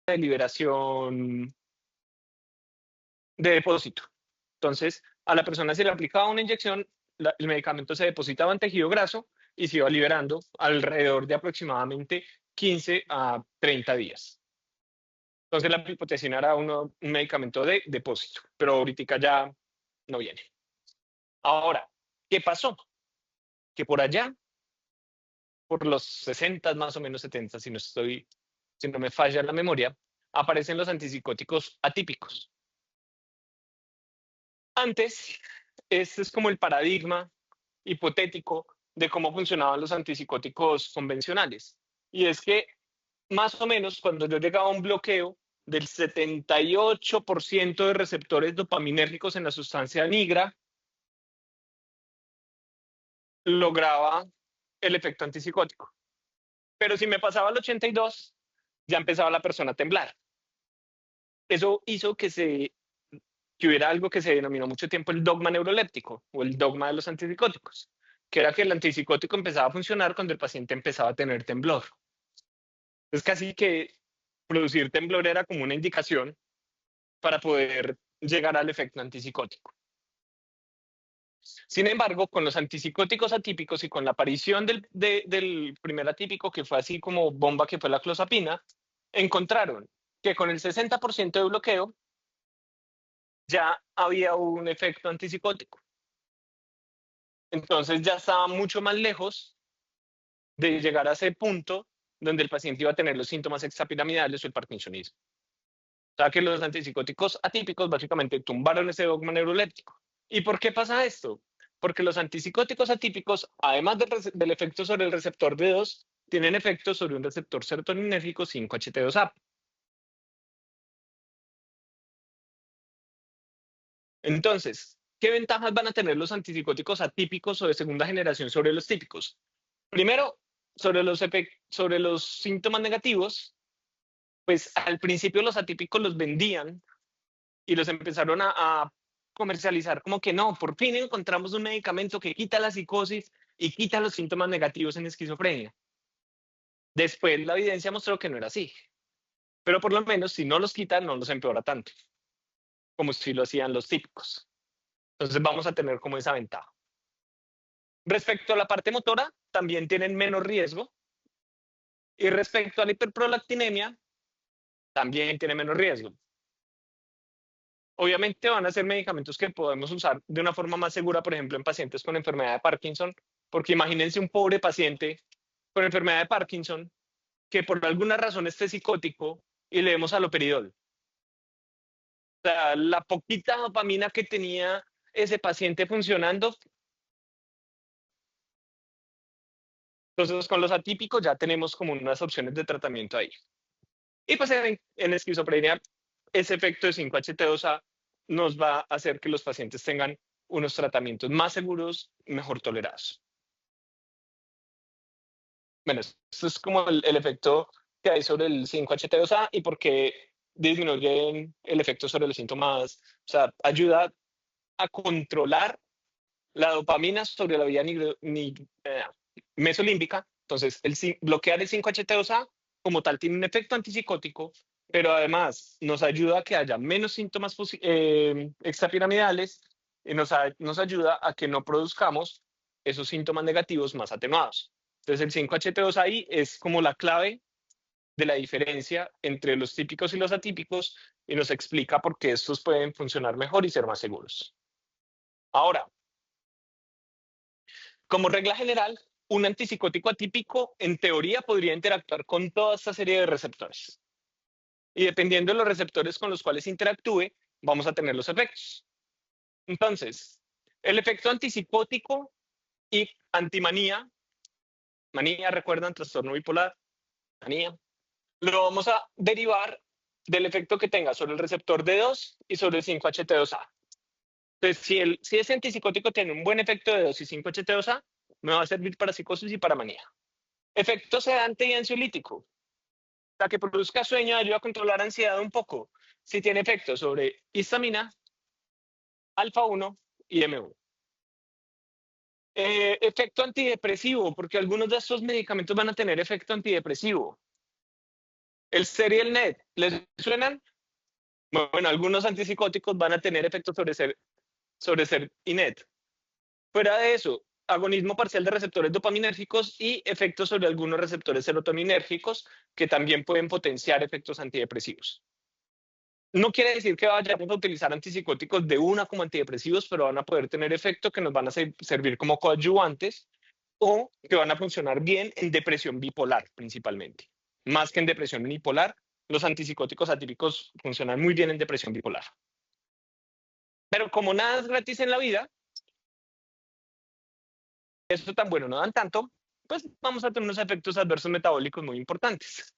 de liberación de depósito. Entonces, a la persona se le aplicaba una inyección, el medicamento se depositaba en tejido graso y se iba liberando alrededor de aproximadamente 15 a 30 días. Entonces la pipotiacina era un medicamento de depósito, pero ahorita ya no viene. Ahora, ¿qué pasó? Que por allá, por los 60 más o menos 70, si no me falla la memoria, aparecen los antipsicóticos atípicos. Antes, este es como el paradigma hipotético de cómo funcionaban los antipsicóticos convencionales. Y es que más o menos cuando yo llegaba a un bloqueo del 78% de receptores dopaminérgicos en la sustancia nigra, lograba el efecto antipsicótico. Pero si me pasaba al 82, ya empezaba la persona a temblar. Eso hizo que hubiera algo que se denominó mucho tiempo el dogma neuroléptico o el dogma de los antipsicóticos, que era que el antipsicótico empezaba a funcionar cuando el paciente empezaba a tener temblor. Es casi que producir temblor era como una indicación para poder llegar al efecto antipsicótico. Sin embargo, con los antipsicóticos atípicos y con la aparición del primer atípico, que fue así como bomba, que fue la clozapina, encontraron que con el 60% de bloqueo ya había un efecto antipsicótico. Entonces ya estaba mucho más lejos de llegar a ese punto donde el paciente iba a tener los síntomas extrapiramidales o el parkinsonismo. O sea que los antipsicóticos atípicos básicamente tumbaron ese dogma neuroléptico. ¿Y por qué pasa esto? Porque los antipsicóticos atípicos, además del efecto sobre el receptor D2, tienen efectos sobre un receptor serotoninérgico 5-HT2A. Entonces, ¿qué ventajas van a tener los antipsicóticos atípicos o de segunda generación sobre los típicos? Primero, sobre los síntomas negativos, pues al principio los atípicos los vendían y los empezaron a comercializar como que no, por fin encontramos un medicamento que quita la psicosis y quita los síntomas negativos en esquizofrenia. Después la evidencia mostró que no era así, pero por lo menos si no los quitan no los empeora tanto, como si lo hacían los típicos. Entonces vamos a tener como esa ventaja. Respecto a la parte motora, también tienen menos riesgo. Y respecto a la hiperprolactinemia, también tiene menos riesgo. Obviamente van a ser medicamentos que podemos usar de una forma más segura, por ejemplo, en pacientes con enfermedad de Parkinson, porque imagínense un pobre paciente con enfermedad de Parkinson, que por alguna razón esté psicótico y le demos haloperidol. O sea, la poquita dopamina que tenía ese paciente funcionando. Entonces, con los atípicos ya tenemos como unas opciones de tratamiento ahí. Y pues en esquizofrenia, ese efecto de 5-HT2A nos va a hacer que los pacientes tengan unos tratamientos más seguros, mejor tolerados. Bueno, esto es como el efecto que hay sobre el 5-HT2A y por qué disminuye el efecto sobre los síntomas. O sea, ayuda a controlar la dopamina sobre la vía mesolímbica. Entonces, bloquear el 5-HT2A como tal tiene un efecto antipsicótico, pero además nos ayuda a que haya menos síntomas extrapiramidales y nos ayuda a que no produzcamos esos síntomas negativos más atenuados. Entonces, el 5-HT2 ahí es como la clave de la diferencia entre los típicos y los atípicos y nos explica por qué estos pueden funcionar mejor y ser más seguros. Ahora, como regla general, un antipsicótico atípico en teoría podría interactuar con toda esta serie de receptores. Y dependiendo de los receptores con los cuales interactúe, vamos a tener los efectos. Entonces, el efecto antipsicótico y antimanía, manía, recuerdan, trastorno bipolar, manía, lo vamos a derivar del efecto que tenga sobre el receptor D2 y sobre el 5-HT2A. Entonces, si ese antipsicótico tiene un buen efecto de D2 y 5-HT2A, me va a servir para psicosis y para manía. Efecto sedante y ansiolítico. La que produzca sueño ayuda a controlar ansiedad un poco. Si tiene efecto sobre histamina, alfa 1 y M1. Efecto antidepresivo, porque algunos de estos medicamentos van a tener efecto antidepresivo. El Serialnet, ¿les suenan? Bueno, algunos antipsicóticos van a tener efecto sobre Serinet. Fuera de eso, agonismo parcial de receptores dopaminérgicos y efectos sobre algunos receptores serotoninérgicos que también pueden potenciar efectos antidepresivos. No quiere decir que vayamos a utilizar antipsicóticos de una como antidepresivos, pero van a poder tener efecto que nos van a servir como coadyuvantes o que van a funcionar bien en depresión bipolar principalmente. Más que en depresión unipolar, los antipsicóticos atípicos funcionan muy bien en depresión bipolar. Pero como nada es gratis en la vida, eso tan bueno no dan tanto, pues vamos a tener unos efectos adversos metabólicos muy importantes.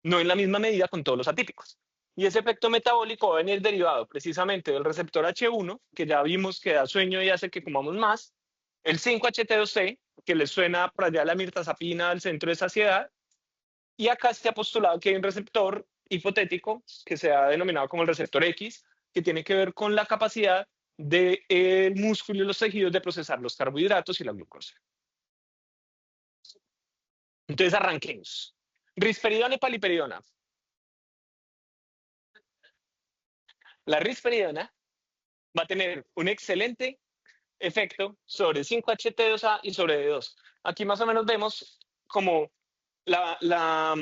No en la misma medida con todos los atípicos. Y ese efecto metabólico va a venir derivado precisamente del receptor H1, que ya vimos que da sueño y hace que comamos más, el 5-HT2C, que le suena por allá la mirtazapina al centro de saciedad, y acá se ha postulado que hay un receptor hipotético que se ha denominado como el receptor X, que tiene que ver con la capacidad del músculo y los tejidos de procesar los carbohidratos y la glucosa. Entonces arranquemos. Risperidona y paliperidona. La risperidona va a tener un excelente efecto sobre 5-HT2A y sobre D2. Aquí más o menos vemos como la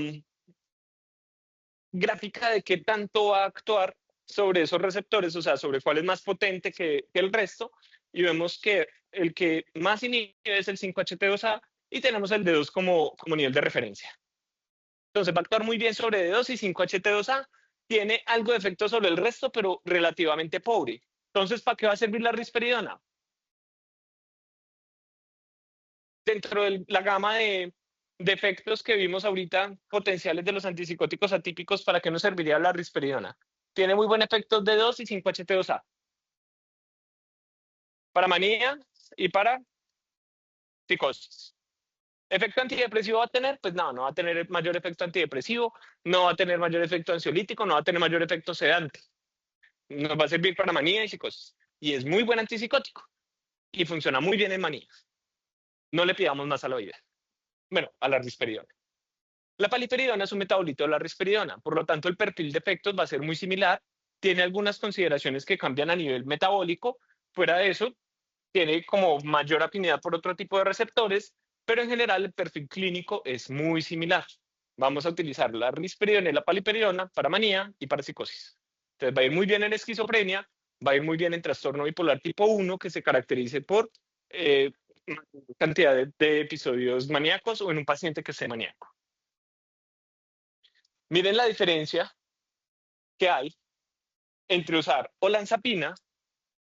gráfica de qué tanto va a actuar sobre esos receptores, o sea, sobre cuál es más potente que el resto, y vemos que el que más inhibe es el 5-HT2A y tenemos el D2 como nivel de referencia. Entonces va a actuar muy bien sobre D2 y 5-HT2A. Tiene algo de efecto sobre el resto, pero relativamente pobre. Entonces, ¿para qué va a servir la risperidona? Dentro de la gama de efectos que vimos ahorita, potenciales de los antipsicóticos atípicos, ¿para qué nos serviría la risperidona? Tiene muy buen efecto D2 y 5-HT2A. Para manía y para psicosis. ¿Efecto antidepresivo va a tener? Pues no va a tener mayor efecto antidepresivo, no va a tener mayor efecto ansiolítico, no va a tener mayor efecto sedante. Nos va a servir para manía y psicosis. Y es muy buen antipsicótico. Y funciona muy bien en manía. No le pidamos más a la vida. Bueno, a la risperidona. La paliperidona es un metabolito de la risperidona, por lo tanto el perfil de efectos va a ser muy similar. Tiene algunas consideraciones que cambian a nivel metabólico. Fuera de eso, tiene como mayor afinidad por otro tipo de receptores, pero en general el perfil clínico es muy similar. Vamos a utilizar la risperidona y la paliperidona para manía y para psicosis. Entonces va a ir muy bien en esquizofrenia, va a ir muy bien en trastorno bipolar tipo 1, que se caracterice por cantidad de episodios maníacos o en un paciente que esté maníaco. Miren la diferencia que hay entre usar olanzapina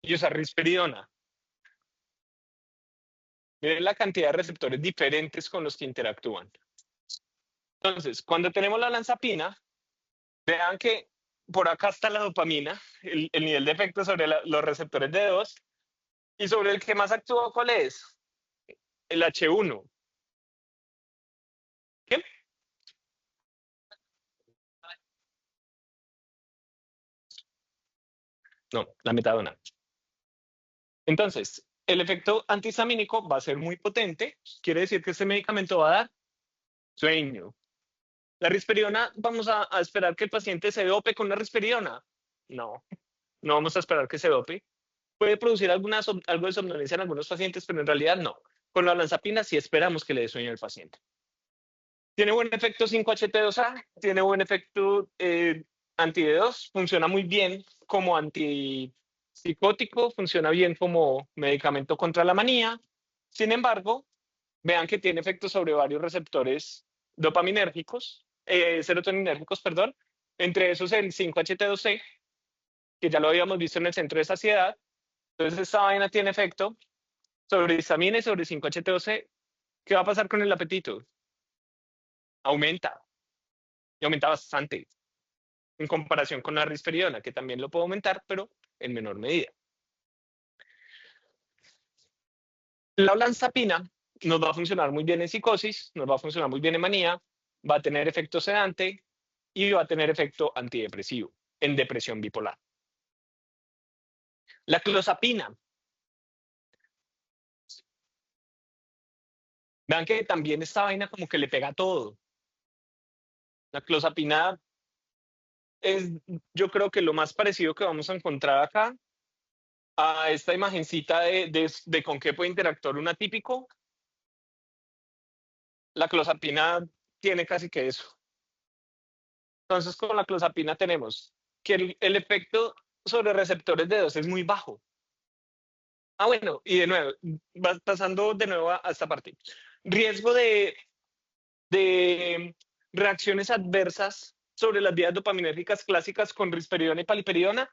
y usar risperidona. Miren la cantidad de receptores diferentes con los que interactúan. Entonces, cuando tenemos la olanzapina, vean que por acá está la dopamina, el nivel de efecto sobre los receptores de 2, y sobre el que más actúa, ¿cuál es? El H1. ¿Qué? No, la metadona. Entonces, el efecto antihistamínico va a ser muy potente, quiere decir que este medicamento va a dar sueño. La risperidona, vamos a esperar que el paciente se dope con la risperidona. No, no vamos a esperar que se dope. Puede producir algo de somnolencia en algunos pacientes, pero en realidad no. Con la olanzapina sí esperamos que le dé sueño al paciente. Tiene buen efecto 5-HT2A, tiene buen efecto anti-D2, funciona muy bien como antipsicótico, funciona bien como medicamento contra la manía. Sin embargo, vean que tiene efectos sobre varios receptores dopaminérgicos, serotoninérgicos, perdón, entre esos el 5-HT2C, que ya lo habíamos visto en el centro de saciedad. Entonces, esta vaina tiene efecto sobre histamina y sobre 5-HT2C. ¿Qué va a pasar con el apetito? Aumenta, y aumenta bastante en comparación con la risperidona, que también lo puede aumentar, pero en menor medida. La olanzapina nos va a funcionar muy bien en psicosis, nos va a funcionar muy bien en manía, va a tener efecto sedante y va a tener efecto antidepresivo en depresión bipolar. La clozapina, vean que también esta vaina como que le pega a todo. La clozapina es, yo creo que lo más parecido que vamos a encontrar acá a esta imagencita de con qué puede interactuar un atípico. La clozapina tiene casi que eso. Entonces, con la clozapina tenemos que el efecto sobre receptores de 2 es muy bajo. Ah, bueno, y de nuevo, pasando de nuevo a esta parte. Riesgo de reacciones adversas sobre las vías dopaminérgicas clásicas con risperidona y paliperidona,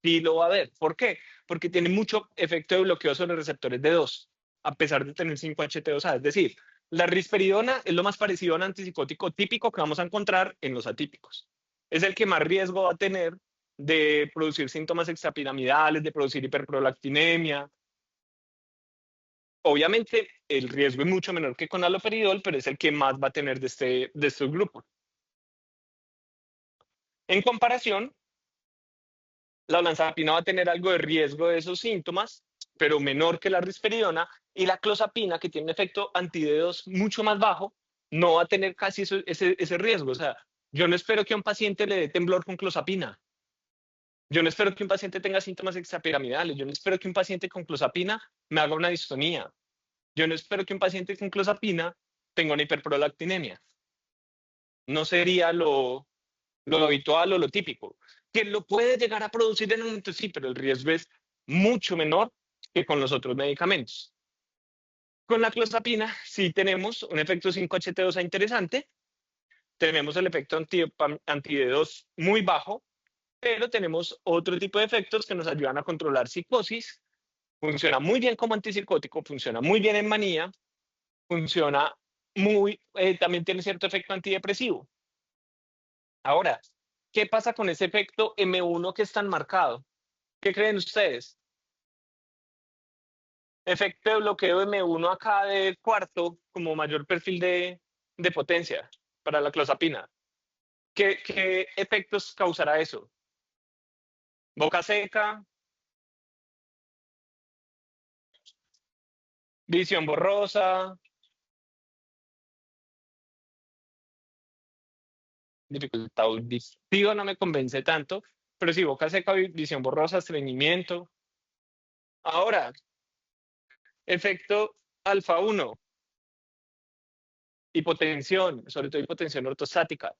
sí lo va a haber. ¿Por qué? Porque tiene mucho efecto de bloqueo sobre receptores de 2, a pesar de tener 5-HT2A. Es decir, la risperidona es lo más parecido a un antipsicótico típico que vamos a encontrar en los atípicos. Es el que más riesgo va a tener de producir síntomas extrapiramidales, de producir hiperprolactinemia. Obviamente, el riesgo es mucho menor que con aloperidol, pero es el que más va a tener de estos grupos. En comparación, la olanzapina va a tener algo de riesgo de esos síntomas, pero menor que la risperidona, y la clozapina, que tiene un efecto anti-D2 mucho más bajo, no va a tener casi ese riesgo. O sea, yo no espero que a un paciente le dé temblor con clozapina. Yo no espero que un paciente tenga síntomas extrapiramidales. Yo no espero que un paciente con clozapina me haga una distonía. Yo no espero que un paciente con clozapina tenga una hiperprolactinemia. No sería lo habitual o lo típico. Que lo puede llegar a producir en un momento, sí, pero el riesgo es mucho menor que con los otros medicamentos. Con la clozapina sí tenemos un efecto 5-HT2A interesante, tenemos el efecto anti-D2 muy bajo, pero tenemos otro tipo de efectos que nos ayudan a controlar psicosis. Funciona muy bien como antipsicótico, funciona muy bien en manía, funciona también tiene cierto efecto antidepresivo. Ahora, ¿qué pasa con ese efecto M1 que es tan marcado? ¿Qué creen ustedes? Efecto de bloqueo M1 acá de cuarto como mayor perfil de potencia para la clozapina. ¿Qué efectos causará eso? Boca seca, visión borrosa, dificultad auditiva no me convence tanto, pero sí, boca seca, visión borrosa, estreñimiento. Ahora, efecto alfa 1, hipotensión, sobre todo hipotensión ortostática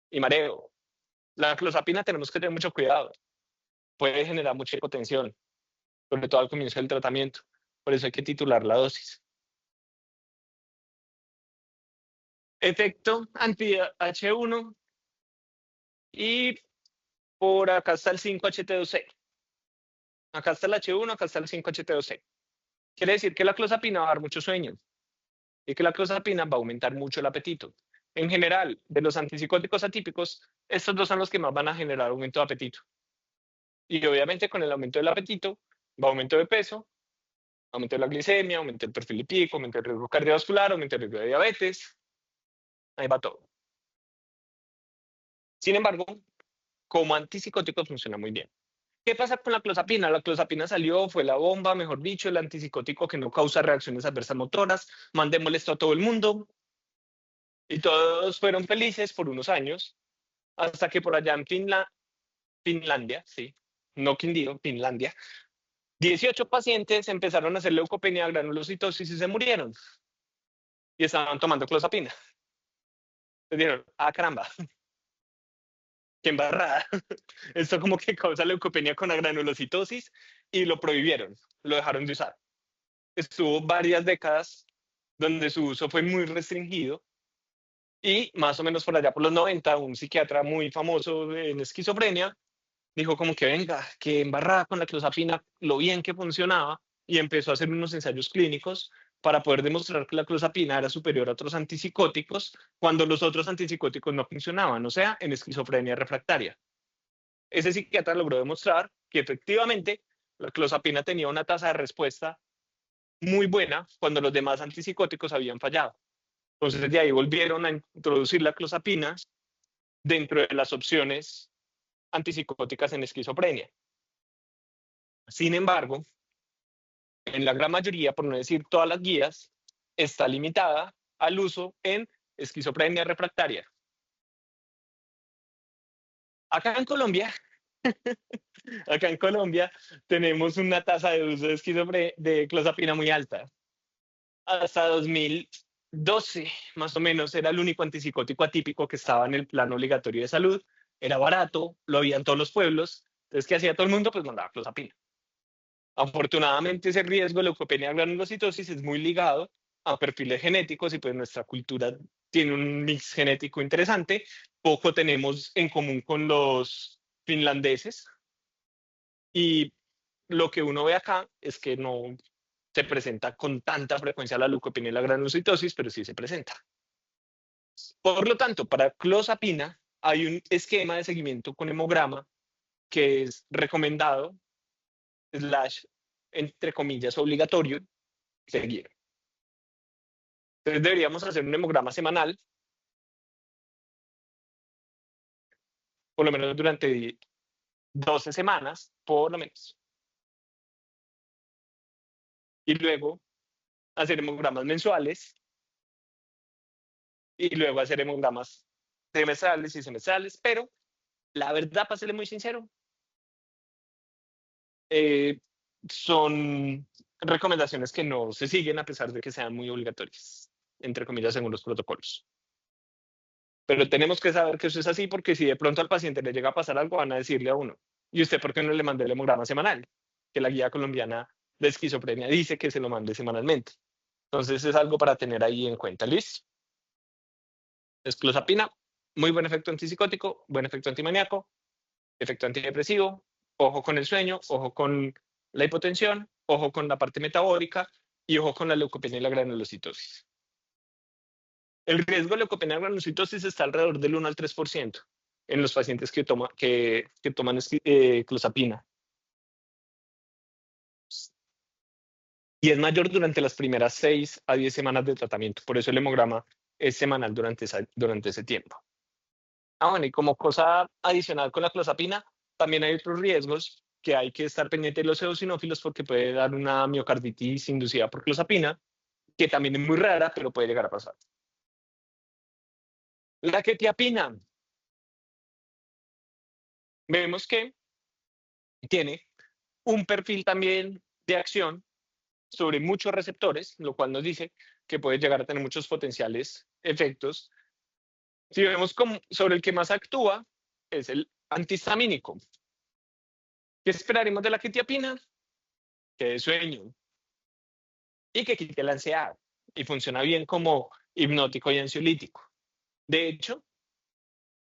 y mareo. La clozapina tenemos que tener mucho cuidado, puede generar mucha hipotensión, sobre todo al comienzo del tratamiento. Por eso hay que titular la dosis. Efecto anti-H1 y por acá está el 5-HT2C. Acá está el H1, acá está el 5-HT2C. Quiere decir que la clozapina va a dar mucho sueño y que la clozapina va a aumentar mucho el apetito. En general, de los antipsicóticos atípicos, estos dos son los que más van a generar aumento de apetito. Y obviamente con el aumento del apetito va aumento de peso, aumento de la glicemia, aumento del perfil lipídico, aumento del riesgo cardiovascular, aumento del riesgo de diabetes, ahí va todo. Sin embargo, como antipsicótico funciona muy bien. ¿Qué pasa con la clozapina? La clozapina salió, fue la bomba, mejor dicho, el antipsicótico que no causa reacciones adversas motoras, mandémosle esto a todo el mundo, y todos fueron felices por unos años, hasta que por allá en Finlandia, sí, no Quindío, Finlandia, 18 pacientes empezaron a hacer leucopenia, granulocitosis y se murieron. Y estaban tomando clozapina. Les dijeron, ah, caramba, qué embarrada. Esto como que causa leucopenia con la granulocitosis y lo prohibieron, lo dejaron de usar. Estuvo varias décadas donde su uso fue muy restringido y más o menos por allá por los 90, un psiquiatra muy famoso en esquizofrenia dijo como que venga, que embarrada con la clozapina, lo bien que funcionaba, y empezó a hacer unos ensayos clínicos para poder demostrar que la clozapina era superior a otros antipsicóticos cuando los otros antipsicóticos no funcionaban, o sea, en esquizofrenia refractaria. Ese psiquiatra logró demostrar que efectivamente la clozapina tenía una tasa de respuesta muy buena cuando los demás antipsicóticos habían fallado. Entonces de ahí volvieron a introducir la clozapina dentro de las opciones antipsicóticas en esquizofrenia. Sin embargo, en la gran mayoría, por no decir todas las guías, está limitada al uso en esquizofrenia refractaria. Acá en Colombia, acá en Colombia tenemos una tasa de uso de clozapina muy alta. Hasta 2012, más o menos, era el único antipsicótico atípico que estaba en el plan obligatorio de salud. Era barato, lo había en todos los pueblos. Entonces, ¿qué hacía todo el mundo? Pues mandaba clozapina. Afortunadamente, ese riesgo de leucopenia granulocitosis es muy ligado a perfiles genéticos y pues nuestra cultura tiene un mix genético interesante. Poco tenemos en común con los finlandeses y lo que uno ve acá es que no se presenta con tanta frecuencia la leucopenia y la granulocitosis, pero sí se presenta. Por lo tanto, para clozapina hay un esquema de seguimiento con hemograma que es recomendado, slash, entre comillas, obligatorio, seguir. Entonces deberíamos hacer un hemograma semanal, por lo menos durante 12 semanas, por lo menos. Y luego hacer hemogramas mensuales y luego hacer hemogramas trimestrales y semestrales, pero la verdad, para serle muy sincero, eh, son recomendaciones que no se siguen a pesar de que sean muy obligatorias, entre comillas, según los protocolos. Pero tenemos que saber que eso es así porque si de pronto al paciente le llega a pasar algo, van a decirle a uno, ¿y usted por qué no le mandó el hemograma semanal? Que la guía colombiana de esquizofrenia dice que se lo mande semanalmente. Entonces es algo para tener ahí en cuenta. ¿Listo? Esclozapina, muy buen efecto antipsicótico, buen efecto antimaníaco, efecto antidepresivo, ojo con el sueño, ojo con la hipotensión, ojo con la parte metabólica y ojo con la leucopenia y la granulocitosis. El riesgo de leucopenia y granulocitosis está alrededor del 1 al 3% en los pacientes que toman clozapina. Y es mayor durante las primeras 6 a 10 semanas de tratamiento. Por eso el hemograma es semanal durante ese tiempo. Bueno, y como cosa adicional con la clozapina, también hay otros riesgos que hay que estar pendiente de los eosinófilos porque puede dar una miocarditis inducida por clozapina, que también es muy rara, pero puede llegar a pasar. La quetiapina, vemos que tiene un perfil también de acción sobre muchos receptores, lo cual nos dice que puede llegar a tener muchos potenciales efectos. Si vemos sobre el que más actúa, es el antihistamínico. ¿Qué esperaremos de la quetiapina? Que dé sueño, y que quite la ansiedad y funciona bien como hipnótico y ansiolítico. De hecho,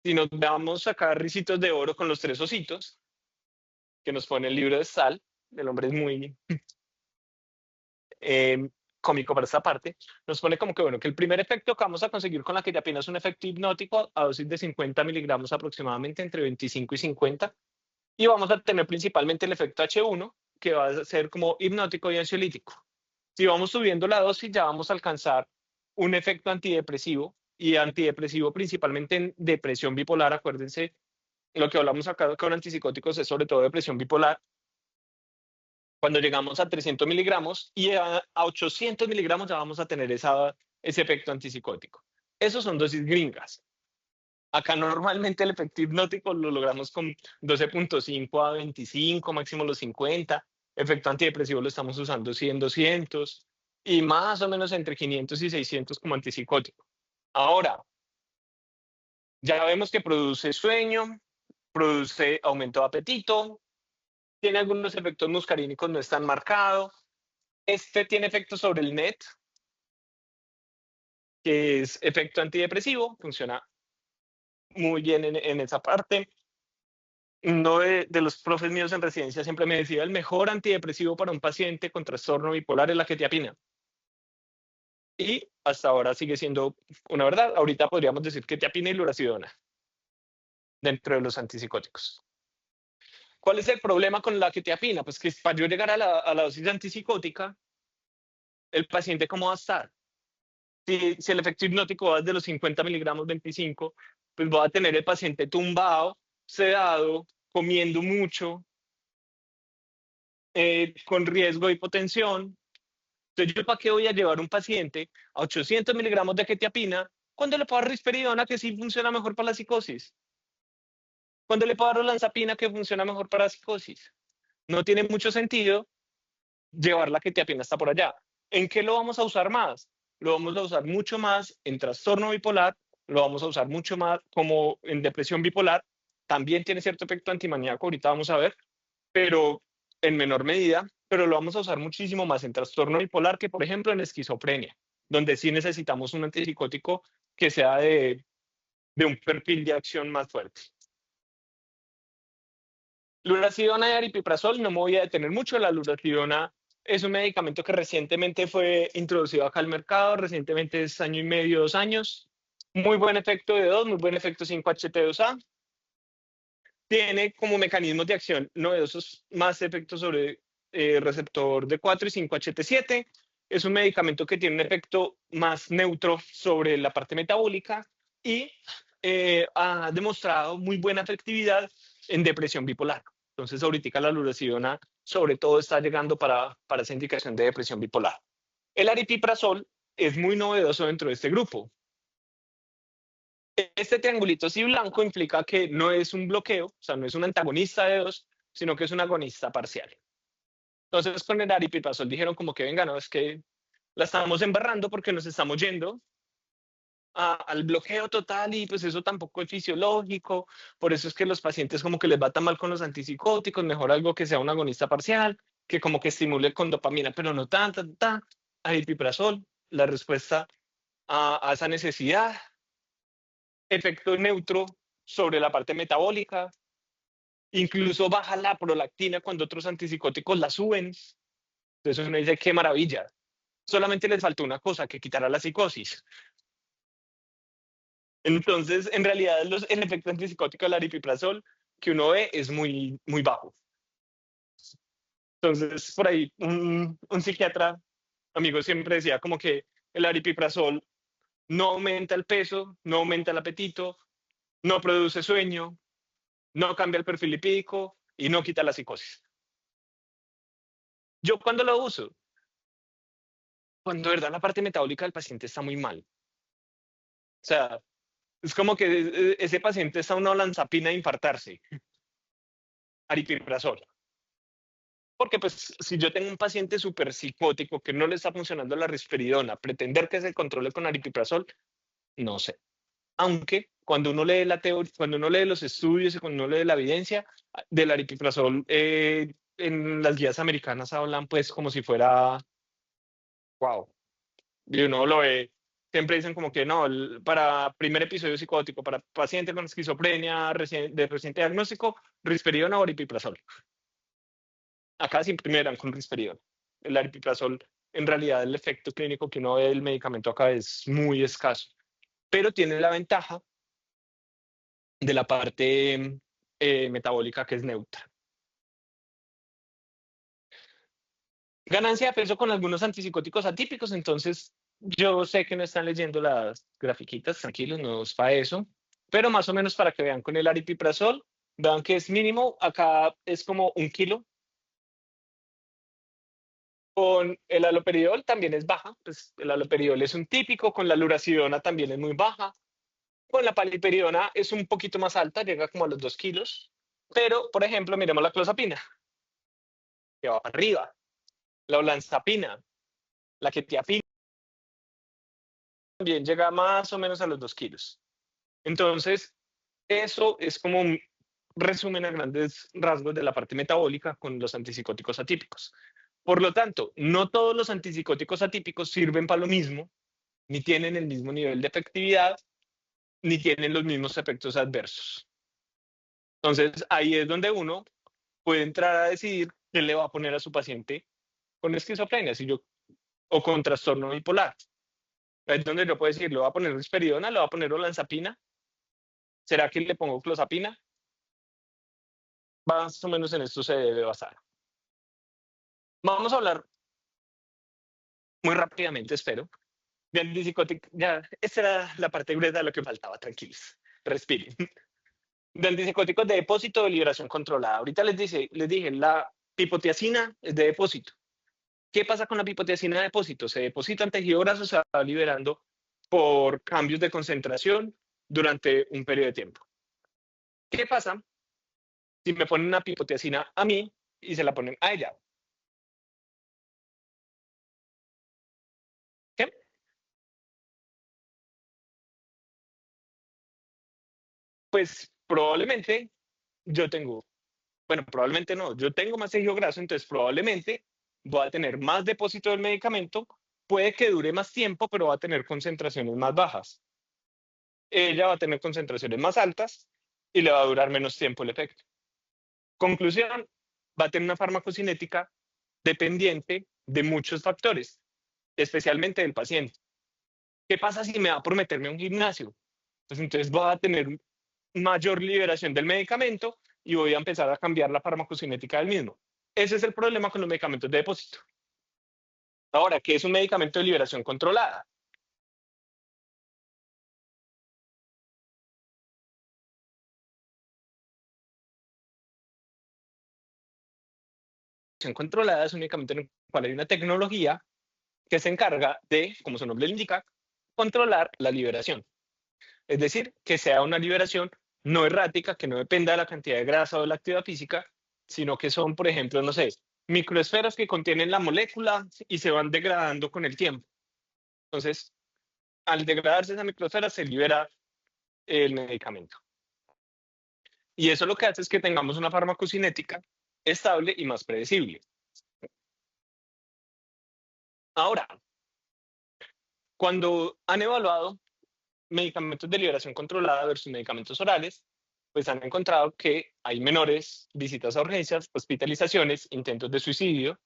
si nos vamos a sacar ricitos de oro con los tres ositos que nos pone el libro de Sal, el hombre es muy eh, cómico para esta parte, nos pone como que, bueno, que el primer efecto que vamos a conseguir con la quetiapina es un efecto hipnótico a dosis de 50 miligramos aproximadamente, entre 25 y 50, y vamos a tener principalmente el efecto H1, que va a ser como hipnótico y ansiolítico. Si vamos subiendo la dosis, ya vamos a alcanzar un efecto antidepresivo, y antidepresivo principalmente en depresión bipolar. Acuérdense, lo que hablamos acá con antipsicóticos es sobre todo depresión bipolar. Cuando llegamos a 300 miligramos y a 800 miligramos ya vamos a tener ese efecto antipsicótico. Esos son dosis gringas. Acá normalmente el efecto hipnótico lo logramos con 12.5 a 25, máximo los 50. Efecto antidepresivo lo estamos usando 100, 200 y más o menos entre 500 y 600 como antipsicótico. Ahora, ya vemos que produce sueño, produce aumento de apetito, tiene algunos efectos muscarínicos, no es tan marcado. Este tiene efectos sobre el NET, que es efecto antidepresivo, funciona muy bien en esa parte. Uno de los profes míos en residencia siempre me decía, el mejor antidepresivo para un paciente con trastorno bipolar es la quetiapina. Y hasta ahora sigue siendo una verdad. Ahorita podríamos decir quetiapina y lurasidona dentro de los antipsicóticos. ¿Cuál es el problema con la quetiapina? Pues que para yo llegar a la dosis antipsicótica, el paciente cómo va a estar. Si el efecto hipnótico va desde los 50 miligramos 25, pues va a tener el paciente tumbado, sedado, comiendo mucho, con riesgo de hipotensión. Entonces, ¿yo para qué voy a llevar un paciente a 800 miligramos de quetiapina cuando le puedo dar risperidona, que sí funciona mejor para la psicosis? Cuando le puedo dar olanzapina, que funciona mejor para la psicosis. No tiene mucho sentido llevar la quetiapina hasta por allá. ¿En qué lo vamos a usar más? Lo vamos a usar mucho más en trastorno bipolar, lo vamos a usar mucho más como en depresión bipolar. También tiene cierto efecto antimaníaco, ahorita vamos a ver, pero en menor medida, pero lo vamos a usar muchísimo más en trastorno bipolar que, por ejemplo, en esquizofrenia, donde sí necesitamos un antipsicótico que sea de un perfil de acción más fuerte. Lurasidona y aripiprazol, no me voy a detener mucho. La lurasidona es un medicamento que recientemente fue introducido acá al mercado, recientemente es año y medio, 2 años. Muy buen efecto de 2, muy buen efecto 5-HT2A. Tiene como mecanismos de acción novedosos más efectos sobre receptor D4 y 5-HT7. Es un medicamento que tiene un efecto más neutro sobre la parte metabólica y ha demostrado muy buena efectividad en depresión bipolar. Entonces, ahorita la lurasidona sobre todo está llegando para esa indicación de depresión bipolar. El aripiprazol es muy novedoso dentro de este grupo. Este triangulito así blanco implica que no es un bloqueo, o sea, no es un antagonista de dos, sino que es un agonista parcial. Entonces, con el aripiprazol dijeron como que venga, no, es que la estamos embarrando porque nos estamos yendo al bloqueo total y pues eso tampoco es fisiológico, por eso es que los pacientes como que les va tan mal con los antipsicóticos, mejor algo que sea un agonista parcial, que como que estimule con dopamina, pero no tanta, aripiprazol, la respuesta a esa necesidad, efecto neutro sobre la parte metabólica, incluso baja la prolactina cuando otros antipsicóticos la suben, entonces uno dice qué maravilla, solamente les faltó una cosa, que quitara la psicosis. Entonces, en realidad, el efecto antipsicótico del aripiprazol que uno ve es muy, muy bajo. Entonces, por ahí, un psiquiatra, amigo, siempre decía como que el aripiprazol no aumenta el peso, no aumenta el apetito, no produce sueño, no cambia el perfil lipídico y no quita la psicosis. ¿Yo cuándo lo uso? Cuando de verdad la parte metabólica del paciente está muy mal. O sea, es como que ese paciente está a una olanzapina de infartarse. Aripiprazol. Porque pues si yo tengo un paciente súper psicótico que no le está funcionando la risperidona, pretender que se controle con aripiprazol, no sé. Aunque cuando uno lee la teoría, cuando uno lee los estudios y cuando uno lee la evidencia del aripiprazol, en las guías americanas hablan pues como si fuera wow. Y uno lo ve, siempre dicen como que no, para primer episodio psicótico, para paciente con esquizofrenia de reciente diagnóstico, risperidona o aripiprazol. Acá siempre me dan con risperidona. El aripiprazol, en realidad, el efecto clínico que uno ve del medicamento acá es muy escaso, pero tiene la ventaja de la parte metabólica que es neutra. Ganancia de peso con algunos antipsicóticos atípicos, entonces yo sé que no están leyendo las grafiquitas, tranquilos, no es para eso, pero más o menos para que vean con el aripiprazol, vean que es mínimo, acá es como 1 kilo. Con el haloperidol también es baja, pues el haloperidol es un típico, con la luracidona también es muy baja, con la paliperidona es un poquito más alta, llega como a los 2 kilos, pero por ejemplo, miremos la clozapina, que va para arriba, la olanzapina, la quetiapina también llega más o menos a los 2 kilos. Entonces, eso es como un resumen a grandes rasgos de la parte metabólica con los antipsicóticos atípicos. Por lo tanto, no todos los antipsicóticos atípicos sirven para lo mismo, ni tienen el mismo nivel de efectividad, ni tienen los mismos efectos adversos. Entonces, ahí es donde uno puede entrar a decidir qué le va a poner a su paciente con esquizofrenia o con trastorno bipolar. Es donde yo puedo decir, ¿le va a poner risperidona, le va a poner olanzapina? ¿Será que le pongo clozapina? Más o menos en esto se debe basar. Vamos a hablar muy rápidamente, espero, de antipsicóticos. Ya, esta era la parte gruesa de lo que faltaba, tranquilos. Respiren. De antipsicóticos de depósito de liberación controlada. Ahorita les dije, la pipotiacina es de depósito. ¿Qué pasa con la pipotiacina de depósito? Se deposita en tejido graso, se va liberando por cambios de concentración durante un periodo de tiempo. ¿Qué pasa si me ponen una pipotiacina a mí y se la ponen a ella? ¿Qué? Pues probablemente yo tengo, bueno, probablemente no, yo tengo más tejido graso, entonces probablemente voy a tener más depósito del medicamento, puede que dure más tiempo, pero va a tener concentraciones más bajas. Ella va a tener concentraciones más altas y le va a durar menos tiempo el efecto. Conclusión, va a tener una farmacocinética dependiente de muchos factores, especialmente del paciente. ¿Qué pasa si me da por meterme a un gimnasio? Pues entonces voy a tener mayor liberación del medicamento y voy a empezar a cambiar la farmacocinética del mismo. Ese es el problema con los medicamentos de depósito. Ahora, ¿qué es un medicamento de liberación controlada? La liberación controlada es un medicamento en el cual hay una tecnología que se encarga de, como su nombre lo indica, controlar la liberación. Es decir, que sea una liberación no errática, que no dependa de la cantidad de grasa o de la actividad física, sino que son, por ejemplo, no sé, microesferas que contienen la molécula y se van degradando con el tiempo. Entonces, al degradarse esa microesfera, se libera el medicamento. Y eso lo que hace es que tengamos una farmacocinética estable y más predecible. Ahora, cuando han evaluado medicamentos de liberación controlada versus medicamentos orales, pues han encontrado que hay menores visitas a urgencias, hospitalizaciones, intentos de suicidio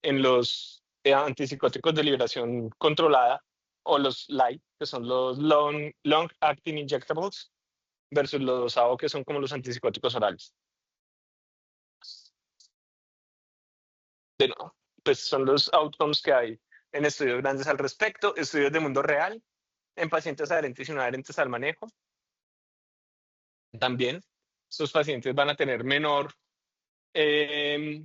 en los antipsicóticos de liberación controlada o los LAI, que son los long acting injectables, versus los AO, que son como los antipsicóticos orales. De nuevo, pues son los outcomes que hay en estudios grandes al respecto, estudios de mundo real, en pacientes adherentes y no adherentes al manejo. También, sus pacientes van a tener menor eh,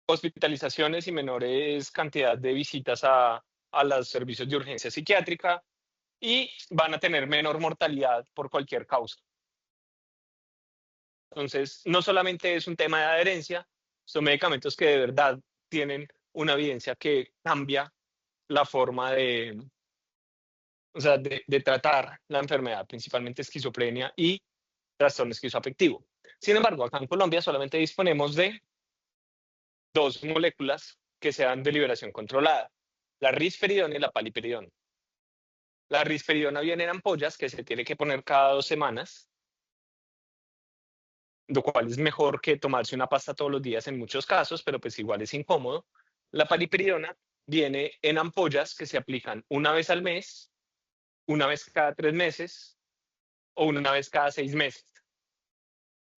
hospitalizaciones y menores cantidad de visitas a los servicios de urgencia psiquiátrica y van a tener menor mortalidad por cualquier causa. Entonces, no solamente es un tema de adherencia, son medicamentos que de verdad tienen una evidencia que cambia la forma o sea, de tratar la enfermedad, principalmente esquizofrenia y trastorno esquizoafectivo. Sin embargo, acá en Colombia solamente disponemos de 2 moléculas que sean de liberación controlada. la risperidona y la paliperidona. La risperidona viene en ampollas que se tiene que poner cada 2 semanas, lo cual es mejor que tomarse una pasta todos los días en muchos casos, pero pues igual es incómodo. La paliperidona viene en ampollas que se aplican una vez al mes, una vez cada 3 meses o una vez cada 6 meses,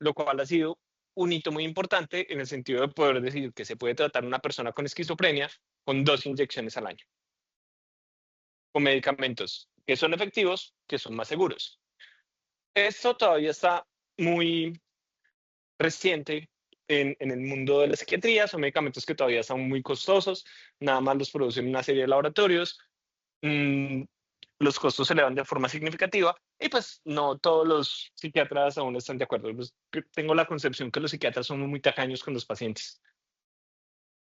lo cual ha sido un hito muy importante en el sentido de poder decir que se puede tratar a una persona con esquizofrenia con 2 inyecciones al año, con medicamentos que son efectivos, que son más seguros. Esto todavía está muy reciente en el mundo de la psiquiatría, son medicamentos que todavía son muy costosos, nada más los producen una serie de laboratorios, los costos se elevan de forma significativa y pues no todos los psiquiatras aún están de acuerdo. Tengo la concepción que los psiquiatras son muy tacaños con los pacientes.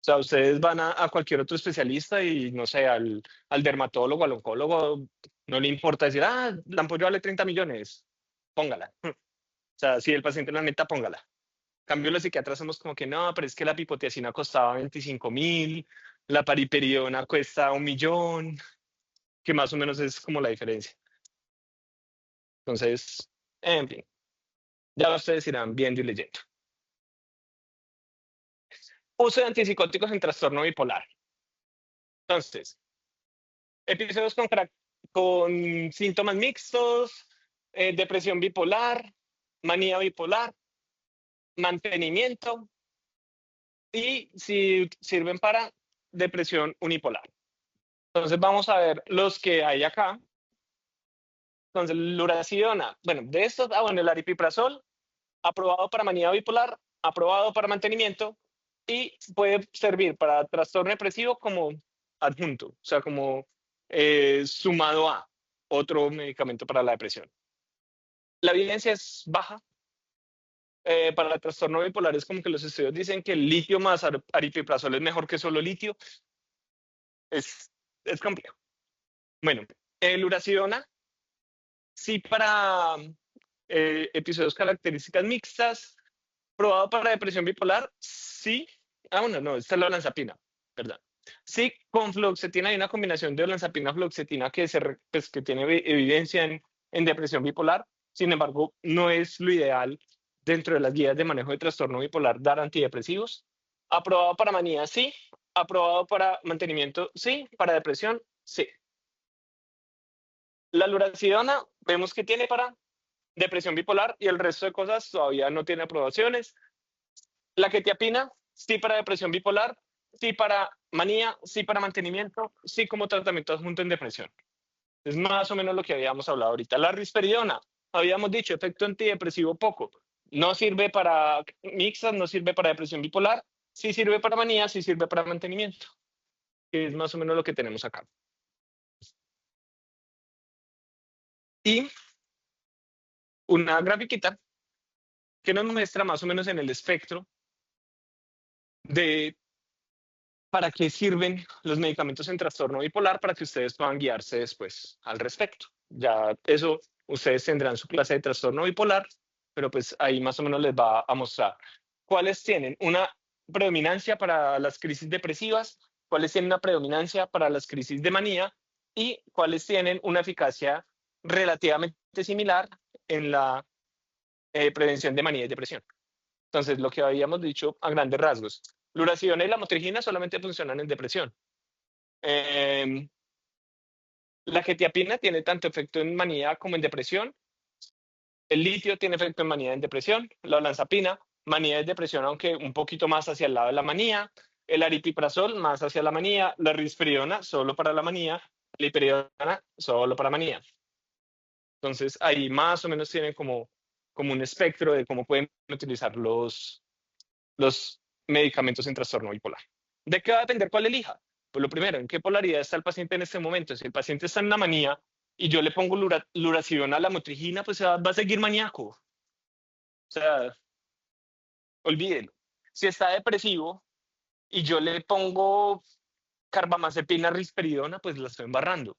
O sea, ustedes van a cualquier otro especialista y no sé, al dermatólogo, al oncólogo, no le importa decir, la ampolla vale 30 millones, póngala. O sea, si el paciente la neta, póngala. En cambio, los psiquiatras somos como que no, pero es que la pipotiacina costaba 25.000, la pariperiona cuesta 1 millón, que más o menos es como la diferencia. Entonces, en fin, ya ustedes irán viendo y leyendo. Uso de antipsicóticos en trastorno bipolar. Entonces, episodios con síntomas mixtos, depresión bipolar, manía bipolar, mantenimiento y si sirven para depresión unipolar. Entonces vamos a ver los que hay acá. Entonces, lurasidona, bueno, de estos, bueno, el aripiprazol, aprobado para manía bipolar, aprobado para mantenimiento y puede servir para trastorno depresivo como adjunto, o sea, como sumado a otro medicamento para la depresión. La evidencia es baja. Para el trastorno bipolar es como que los estudios dicen que el litio más aripiprazol es mejor que solo litio. Es complejo. Bueno, el uracidona, sí para episodios características mixtas, probado para depresión bipolar, sí. Bueno, no, esta es la olanzapina, ¿verdad? Sí, con fluoxetina hay una combinación de olanzapina-fluoxetina pues, que tiene evidencia en depresión bipolar. Sin embargo, no es lo ideal dentro de las guías de manejo de trastorno bipolar dar antidepresivos. Aprobado para manía, sí. Aprobado para mantenimiento, sí. Para depresión, sí. La luracidona, vemos que tiene para depresión bipolar y el resto de cosas todavía no tiene aprobaciones. La quetiapina, sí para depresión bipolar, sí para manía, sí para mantenimiento, sí como tratamiento adjunto en depresión. Es más o menos lo que habíamos hablado ahorita. La risperidona, habíamos dicho, efecto antidepresivo poco. No sirve para mixtas, no sirve para depresión bipolar, sí sirve para manía, sí sirve para mantenimiento. Que es más o menos lo que tenemos acá. Y una grafiquita que nos muestra más o menos en el espectro de para qué sirven los medicamentos en trastorno bipolar para que ustedes puedan guiarse después al respecto. Ya eso ustedes tendrán su clase de trastorno bipolar, pero pues ahí más o menos les va a mostrar cuáles tienen una predominancia para las crisis depresivas, cuáles tienen una predominancia para las crisis de manía y cuáles tienen una eficacia relativamente similar en la prevención de manía y depresión. Entonces, lo que habíamos dicho a grandes rasgos, luracidona y la motrigina solamente funcionan en depresión. La quetiapina tiene tanto efecto en manía como en depresión. El litio tiene efecto en manía y en depresión. La olanzapina, manía y depresión, aunque un poquito más hacia el lado de la manía. El aripiprazol, más hacia la manía. La risperidona, solo para la manía. La hiperiona, solo para manía. Entonces, ahí más o menos tienen como un espectro de cómo pueden utilizar los medicamentos en trastorno bipolar. ¿De qué va a depender cuál elija? Pues lo primero, ¿en qué polaridad está el paciente en este momento? Si el paciente está en una manía y yo le pongo luracidona a la motrigina, pues va a seguir maníaco. O sea, olvídelo. Si está depresivo y yo le pongo carbamazepina, risperidona, pues la estoy embarrando.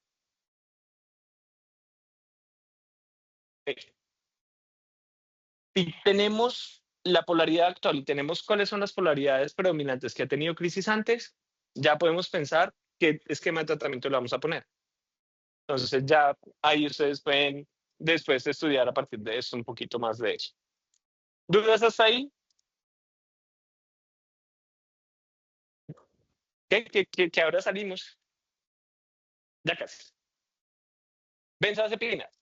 Y tenemos la polaridad actual y tenemos cuáles son las polaridades predominantes que ha tenido crisis antes, ya podemos pensar qué esquema de tratamiento le vamos a poner. Entonces ya ahí ustedes pueden después estudiar a partir de eso un poquito más de eso. ¿Dudas hasta ahí? Que ahora salimos. Ya casi. Benzodiazepinas.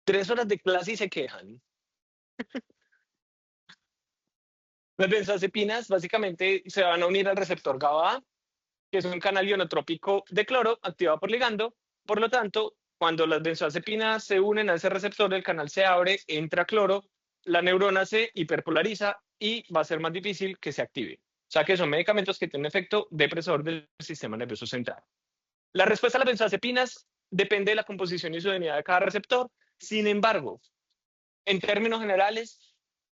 3 horas de clase y se quejan. Las benzodiazepinas básicamente se van a unir al receptor GABA, que es un canal ionotrópico de cloro activado por ligando. Por lo tanto, cuando las benzodiazepinas se unen a ese receptor, el canal se abre, entra cloro, la neurona se hiperpolariza y va a ser más difícil que se active. O sea que son medicamentos que tienen un efecto depresor del sistema nervioso central. La respuesta a las benzodiazepinas depende de la composición y isodinamidad de cada receptor. Sin embargo, en términos generales,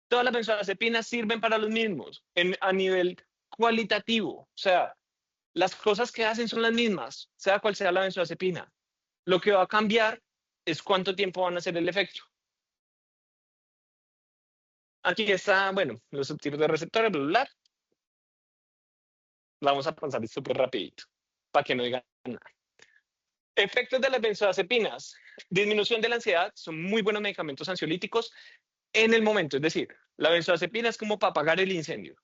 todas las benzodiazepinas sirven para los mismos a nivel cualitativo. O sea, las cosas que hacen son las mismas, sea cual sea la benzodiazepina. Lo que va a cambiar es cuánto tiempo van a hacer el efecto. Aquí está, bueno, los subtipos de receptores, bla, bla, bla. Vamos a pasar súper rapidito, para que no digan nada. Efectos de las benzodiazepinas. Disminución de la ansiedad, son muy buenos medicamentos ansiolíticos en el momento, es decir, la benzodiazepina es como para apagar el incendio.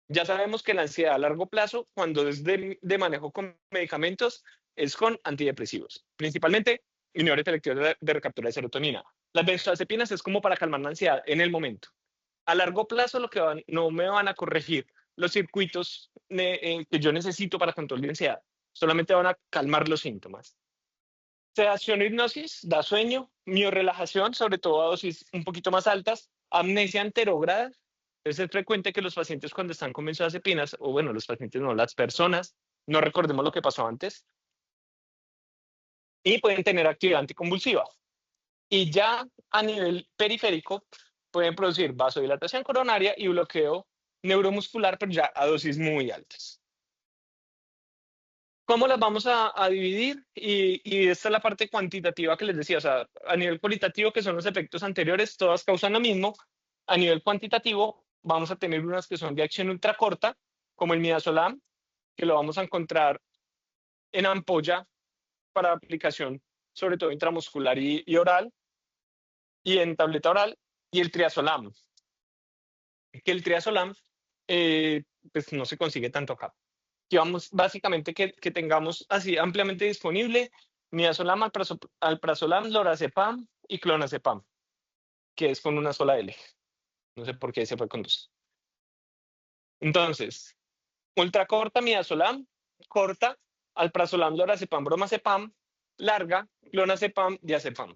Ya sabemos que la ansiedad a largo plazo, cuando es de manejo con medicamentos, es con antidepresivos, principalmente inhibidores selectivos de recaptura de serotonina. Las benzodiazepinas es como para calmar la ansiedad en el momento. A largo plazo, lo que no me van a corregir los circuitos que yo necesito para control de ansiedad, solamente van a calmar los síntomas. Sedación o hipnosis da sueño, miorelajación, sobre todo a dosis un poquito más altas, amnesia anterograda. Es frecuente que los pacientes cuando están con benzodiazepinas, o bueno, los pacientes no, las personas, no recordemos lo que pasó antes, y pueden tener actividad anticonvulsiva. Y ya a nivel periférico pueden producir vasodilatación coronaria y bloqueo neuromuscular, pero ya a dosis muy altas. ¿Cómo las vamos a dividir? Y esta es la parte cuantitativa que les decía, o sea, a nivel cualitativo, que son los efectos anteriores, todas causan lo mismo. A nivel cuantitativo, vamos a tener unas que son de acción ultracorta, como el midazolam, que lo vamos a encontrar en ampolla para aplicación, sobre todo intramuscular y oral, y en tableta oral, y el triazolam, que el triazolam pues no se consigue tanto acá. Que vamos básicamente que tengamos así ampliamente disponible midazolam, alprazolam, lorazepam y clonazepam, que es con una sola L. No sé por qué se fue con dos. Entonces, ultracorta midazolam, corta alprazolam, lorazepam, bromazepam, larga clonazepam, diazepam.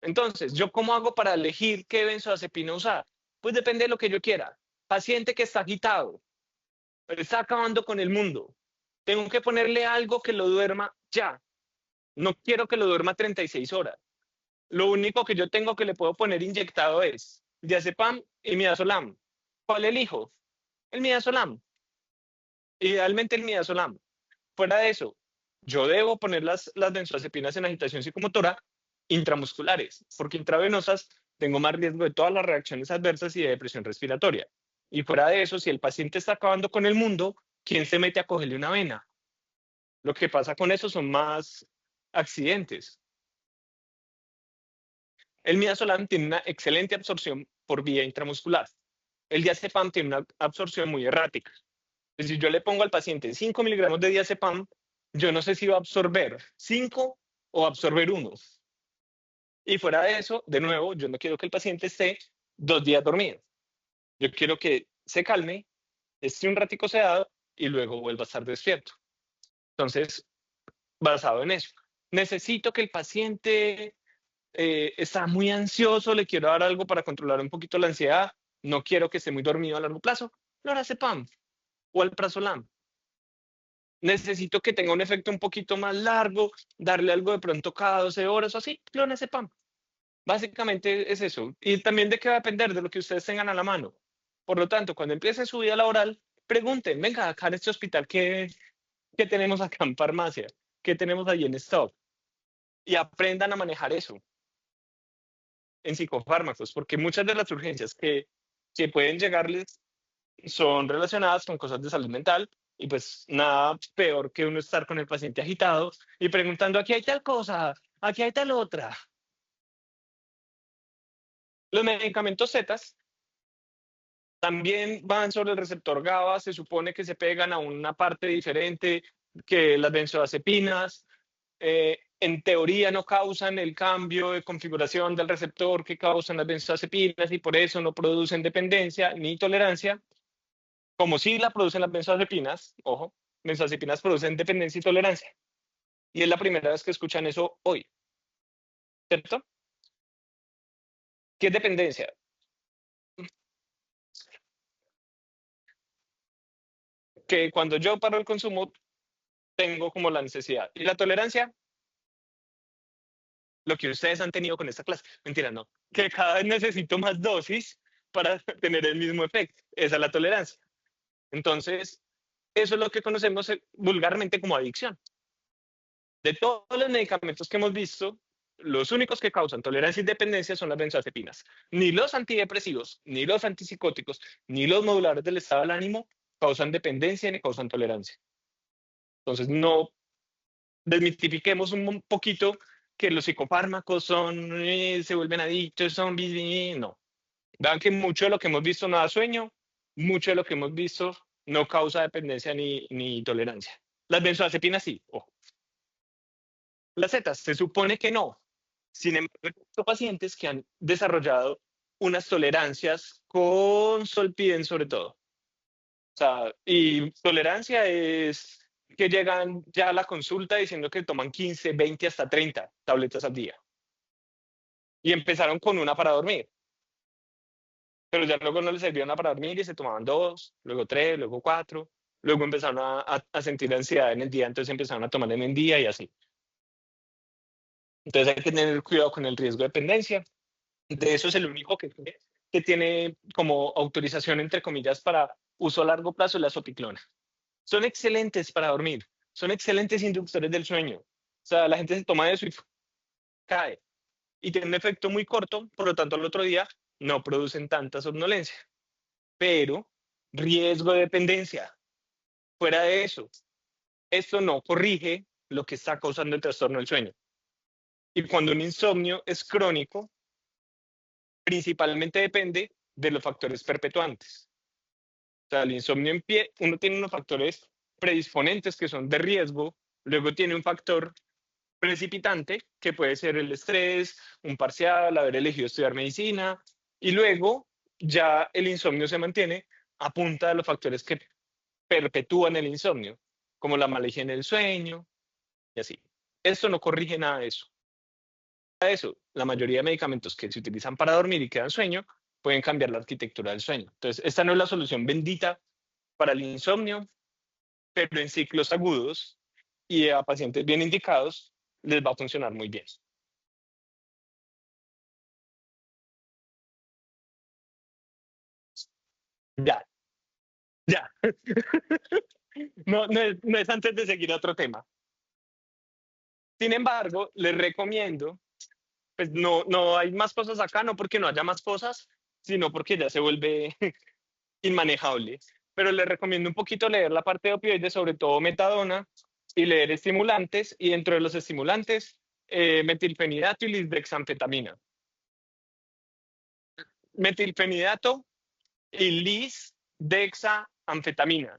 Entonces, ¿yo cómo hago para elegir qué benzodiazepina usar? Pues depende de lo que yo quiera. Paciente que está agitado, pero está acabando con el mundo. Tengo que ponerle algo que lo duerma ya. No quiero que lo duerma 36 horas. Lo único que yo tengo que le puedo poner inyectado es diazepam y midazolam. ¿Cuál elijo? El midazolam. Idealmente el midazolam. Fuera de eso, yo debo poner las benzodiazepinas en agitación psicomotora intramusculares, porque intravenosas tengo más riesgo de todas las reacciones adversas y de depresión respiratoria. Y fuera de eso, si el paciente está acabando con el mundo, ¿quién se mete a cogerle una vena? Lo que pasa con eso son más accidentes. El midazolam tiene una excelente absorción por vía intramuscular. El diazepam tiene una absorción muy errática. Es decir, yo le pongo al paciente 5 miligramos de diazepam, yo no sé si va a absorber 5 o absorber 1. Y fuera de eso, de nuevo, yo no quiero que el paciente esté 2 días dormido. Yo quiero que se calme, esté un ratico sedado y luego vuelva a estar despierto. Entonces, basado en eso, necesito que el paciente está muy ansioso, le quiero dar algo para controlar un poquito la ansiedad, no quiero que esté muy dormido a largo plazo, lorazepam o alprazolam. Necesito que tenga un efecto un poquito más largo, darle algo de pronto cada 12 horas o así, clonazepam. Básicamente es eso. Y también de qué va a depender de lo que ustedes tengan a la mano. Por lo tanto, cuando empiece su vida laboral, pregunten, venga, acá en este hospital, ¿qué tenemos acá en farmacia? ¿Qué tenemos allí en stock? Y aprendan a manejar eso. en psicofármacos, porque muchas de las urgencias que pueden llegarles son relacionadas con cosas de salud mental y pues nada peor que uno estar con el paciente agitado y preguntando, aquí hay tal cosa, aquí hay tal otra. Los medicamentos Z también van sobre el receptor GABA, se supone que se pegan a una parte diferente que las benzodiazepinas. En teoría no causan el cambio de configuración del receptor que causan las benzodiazepinas y por eso no producen dependencia ni tolerancia, como sí la producen las benzodiazepinas. Ojo, benzodiazepinas producen dependencia y tolerancia. Y es la primera vez que escuchan eso hoy, ¿cierto? ¿Qué es dependencia? Que cuando yo paro el consumo tengo como la necesidad. Y la tolerancia, lo que ustedes han tenido con esta clase. Mentira, no. Que cada vez necesito más dosis para tener el mismo efecto. Esa es la tolerancia. Entonces, eso es lo que conocemos vulgarmente como adicción. De todos los medicamentos que hemos visto, los únicos que causan tolerancia y dependencia son las benzodiazepinas. Ni los antidepresivos, ni los antipsicóticos, ni los moduladores del estado del ánimo causan dependencia ni causan tolerancia. Entonces, no desmitifiquemos un poquito que los psicofármacos se vuelven adictos, zombies, no. Vean que mucho de lo que hemos visto no da sueño, mucho de lo que hemos visto no causa dependencia ni tolerancia. Las benzodiazepinas sí, ojo. Las zetas se supone que no. Sin embargo, hay pacientes que han desarrollado unas tolerancias con solpiden sobre todo. O sea, y tolerancia es que llegan ya a la consulta diciendo que toman 15, 20, hasta 30 tabletas al día. Y empezaron con una para dormir. Pero ya luego no les servía una para dormir y se tomaban dos, luego tres, luego cuatro. Luego empezaron a sentir ansiedad en el día, entonces empezaron a tomar en el día y así. Entonces hay que tener cuidado con el riesgo de dependencia. De eso es el único que tiene como autorización, entre comillas, para uso a largo plazo, la soticlona. Son excelentes para dormir, son excelentes inductores del sueño. O sea, la gente se toma eso y cae. Y tiene un efecto muy corto, por lo tanto, al otro día no producen tanta somnolencia. Pero riesgo de dependencia. Fuera de eso, esto no corrige lo que está causando el trastorno del sueño. Y cuando un insomnio es crónico, principalmente depende de los factores perpetuantes. O sea, el insomnio en pie, uno tiene unos factores predisponentes que son de riesgo, luego tiene un factor precipitante, que puede ser el estrés, un parcial, haber elegido estudiar medicina, y luego ya el insomnio se mantiene a punta de los factores que perpetúan el insomnio, como la mala higiene del sueño y así. Esto no corrige nada de eso. Eso, la mayoría de medicamentos que se utilizan para dormir y que dan sueño pueden cambiar la arquitectura del sueño. Entonces, esta no es la solución bendita para el insomnio, pero en ciclos agudos y a pacientes bien indicados les va a funcionar muy bien. Ya, ya. No, no es antes de seguir a otro tema. Sin embargo, les recomiendo, pues no hay más cosas acá, no porque no haya más cosas, sino porque ya se vuelve inmanejable. Pero les recomiendo un poquito leer la parte de opioides, sobre todo metadona, y leer estimulantes, y dentro de los estimulantes, metilfenidato y lisdexanfetamina. Metilfenidato y lisdexanfetamina.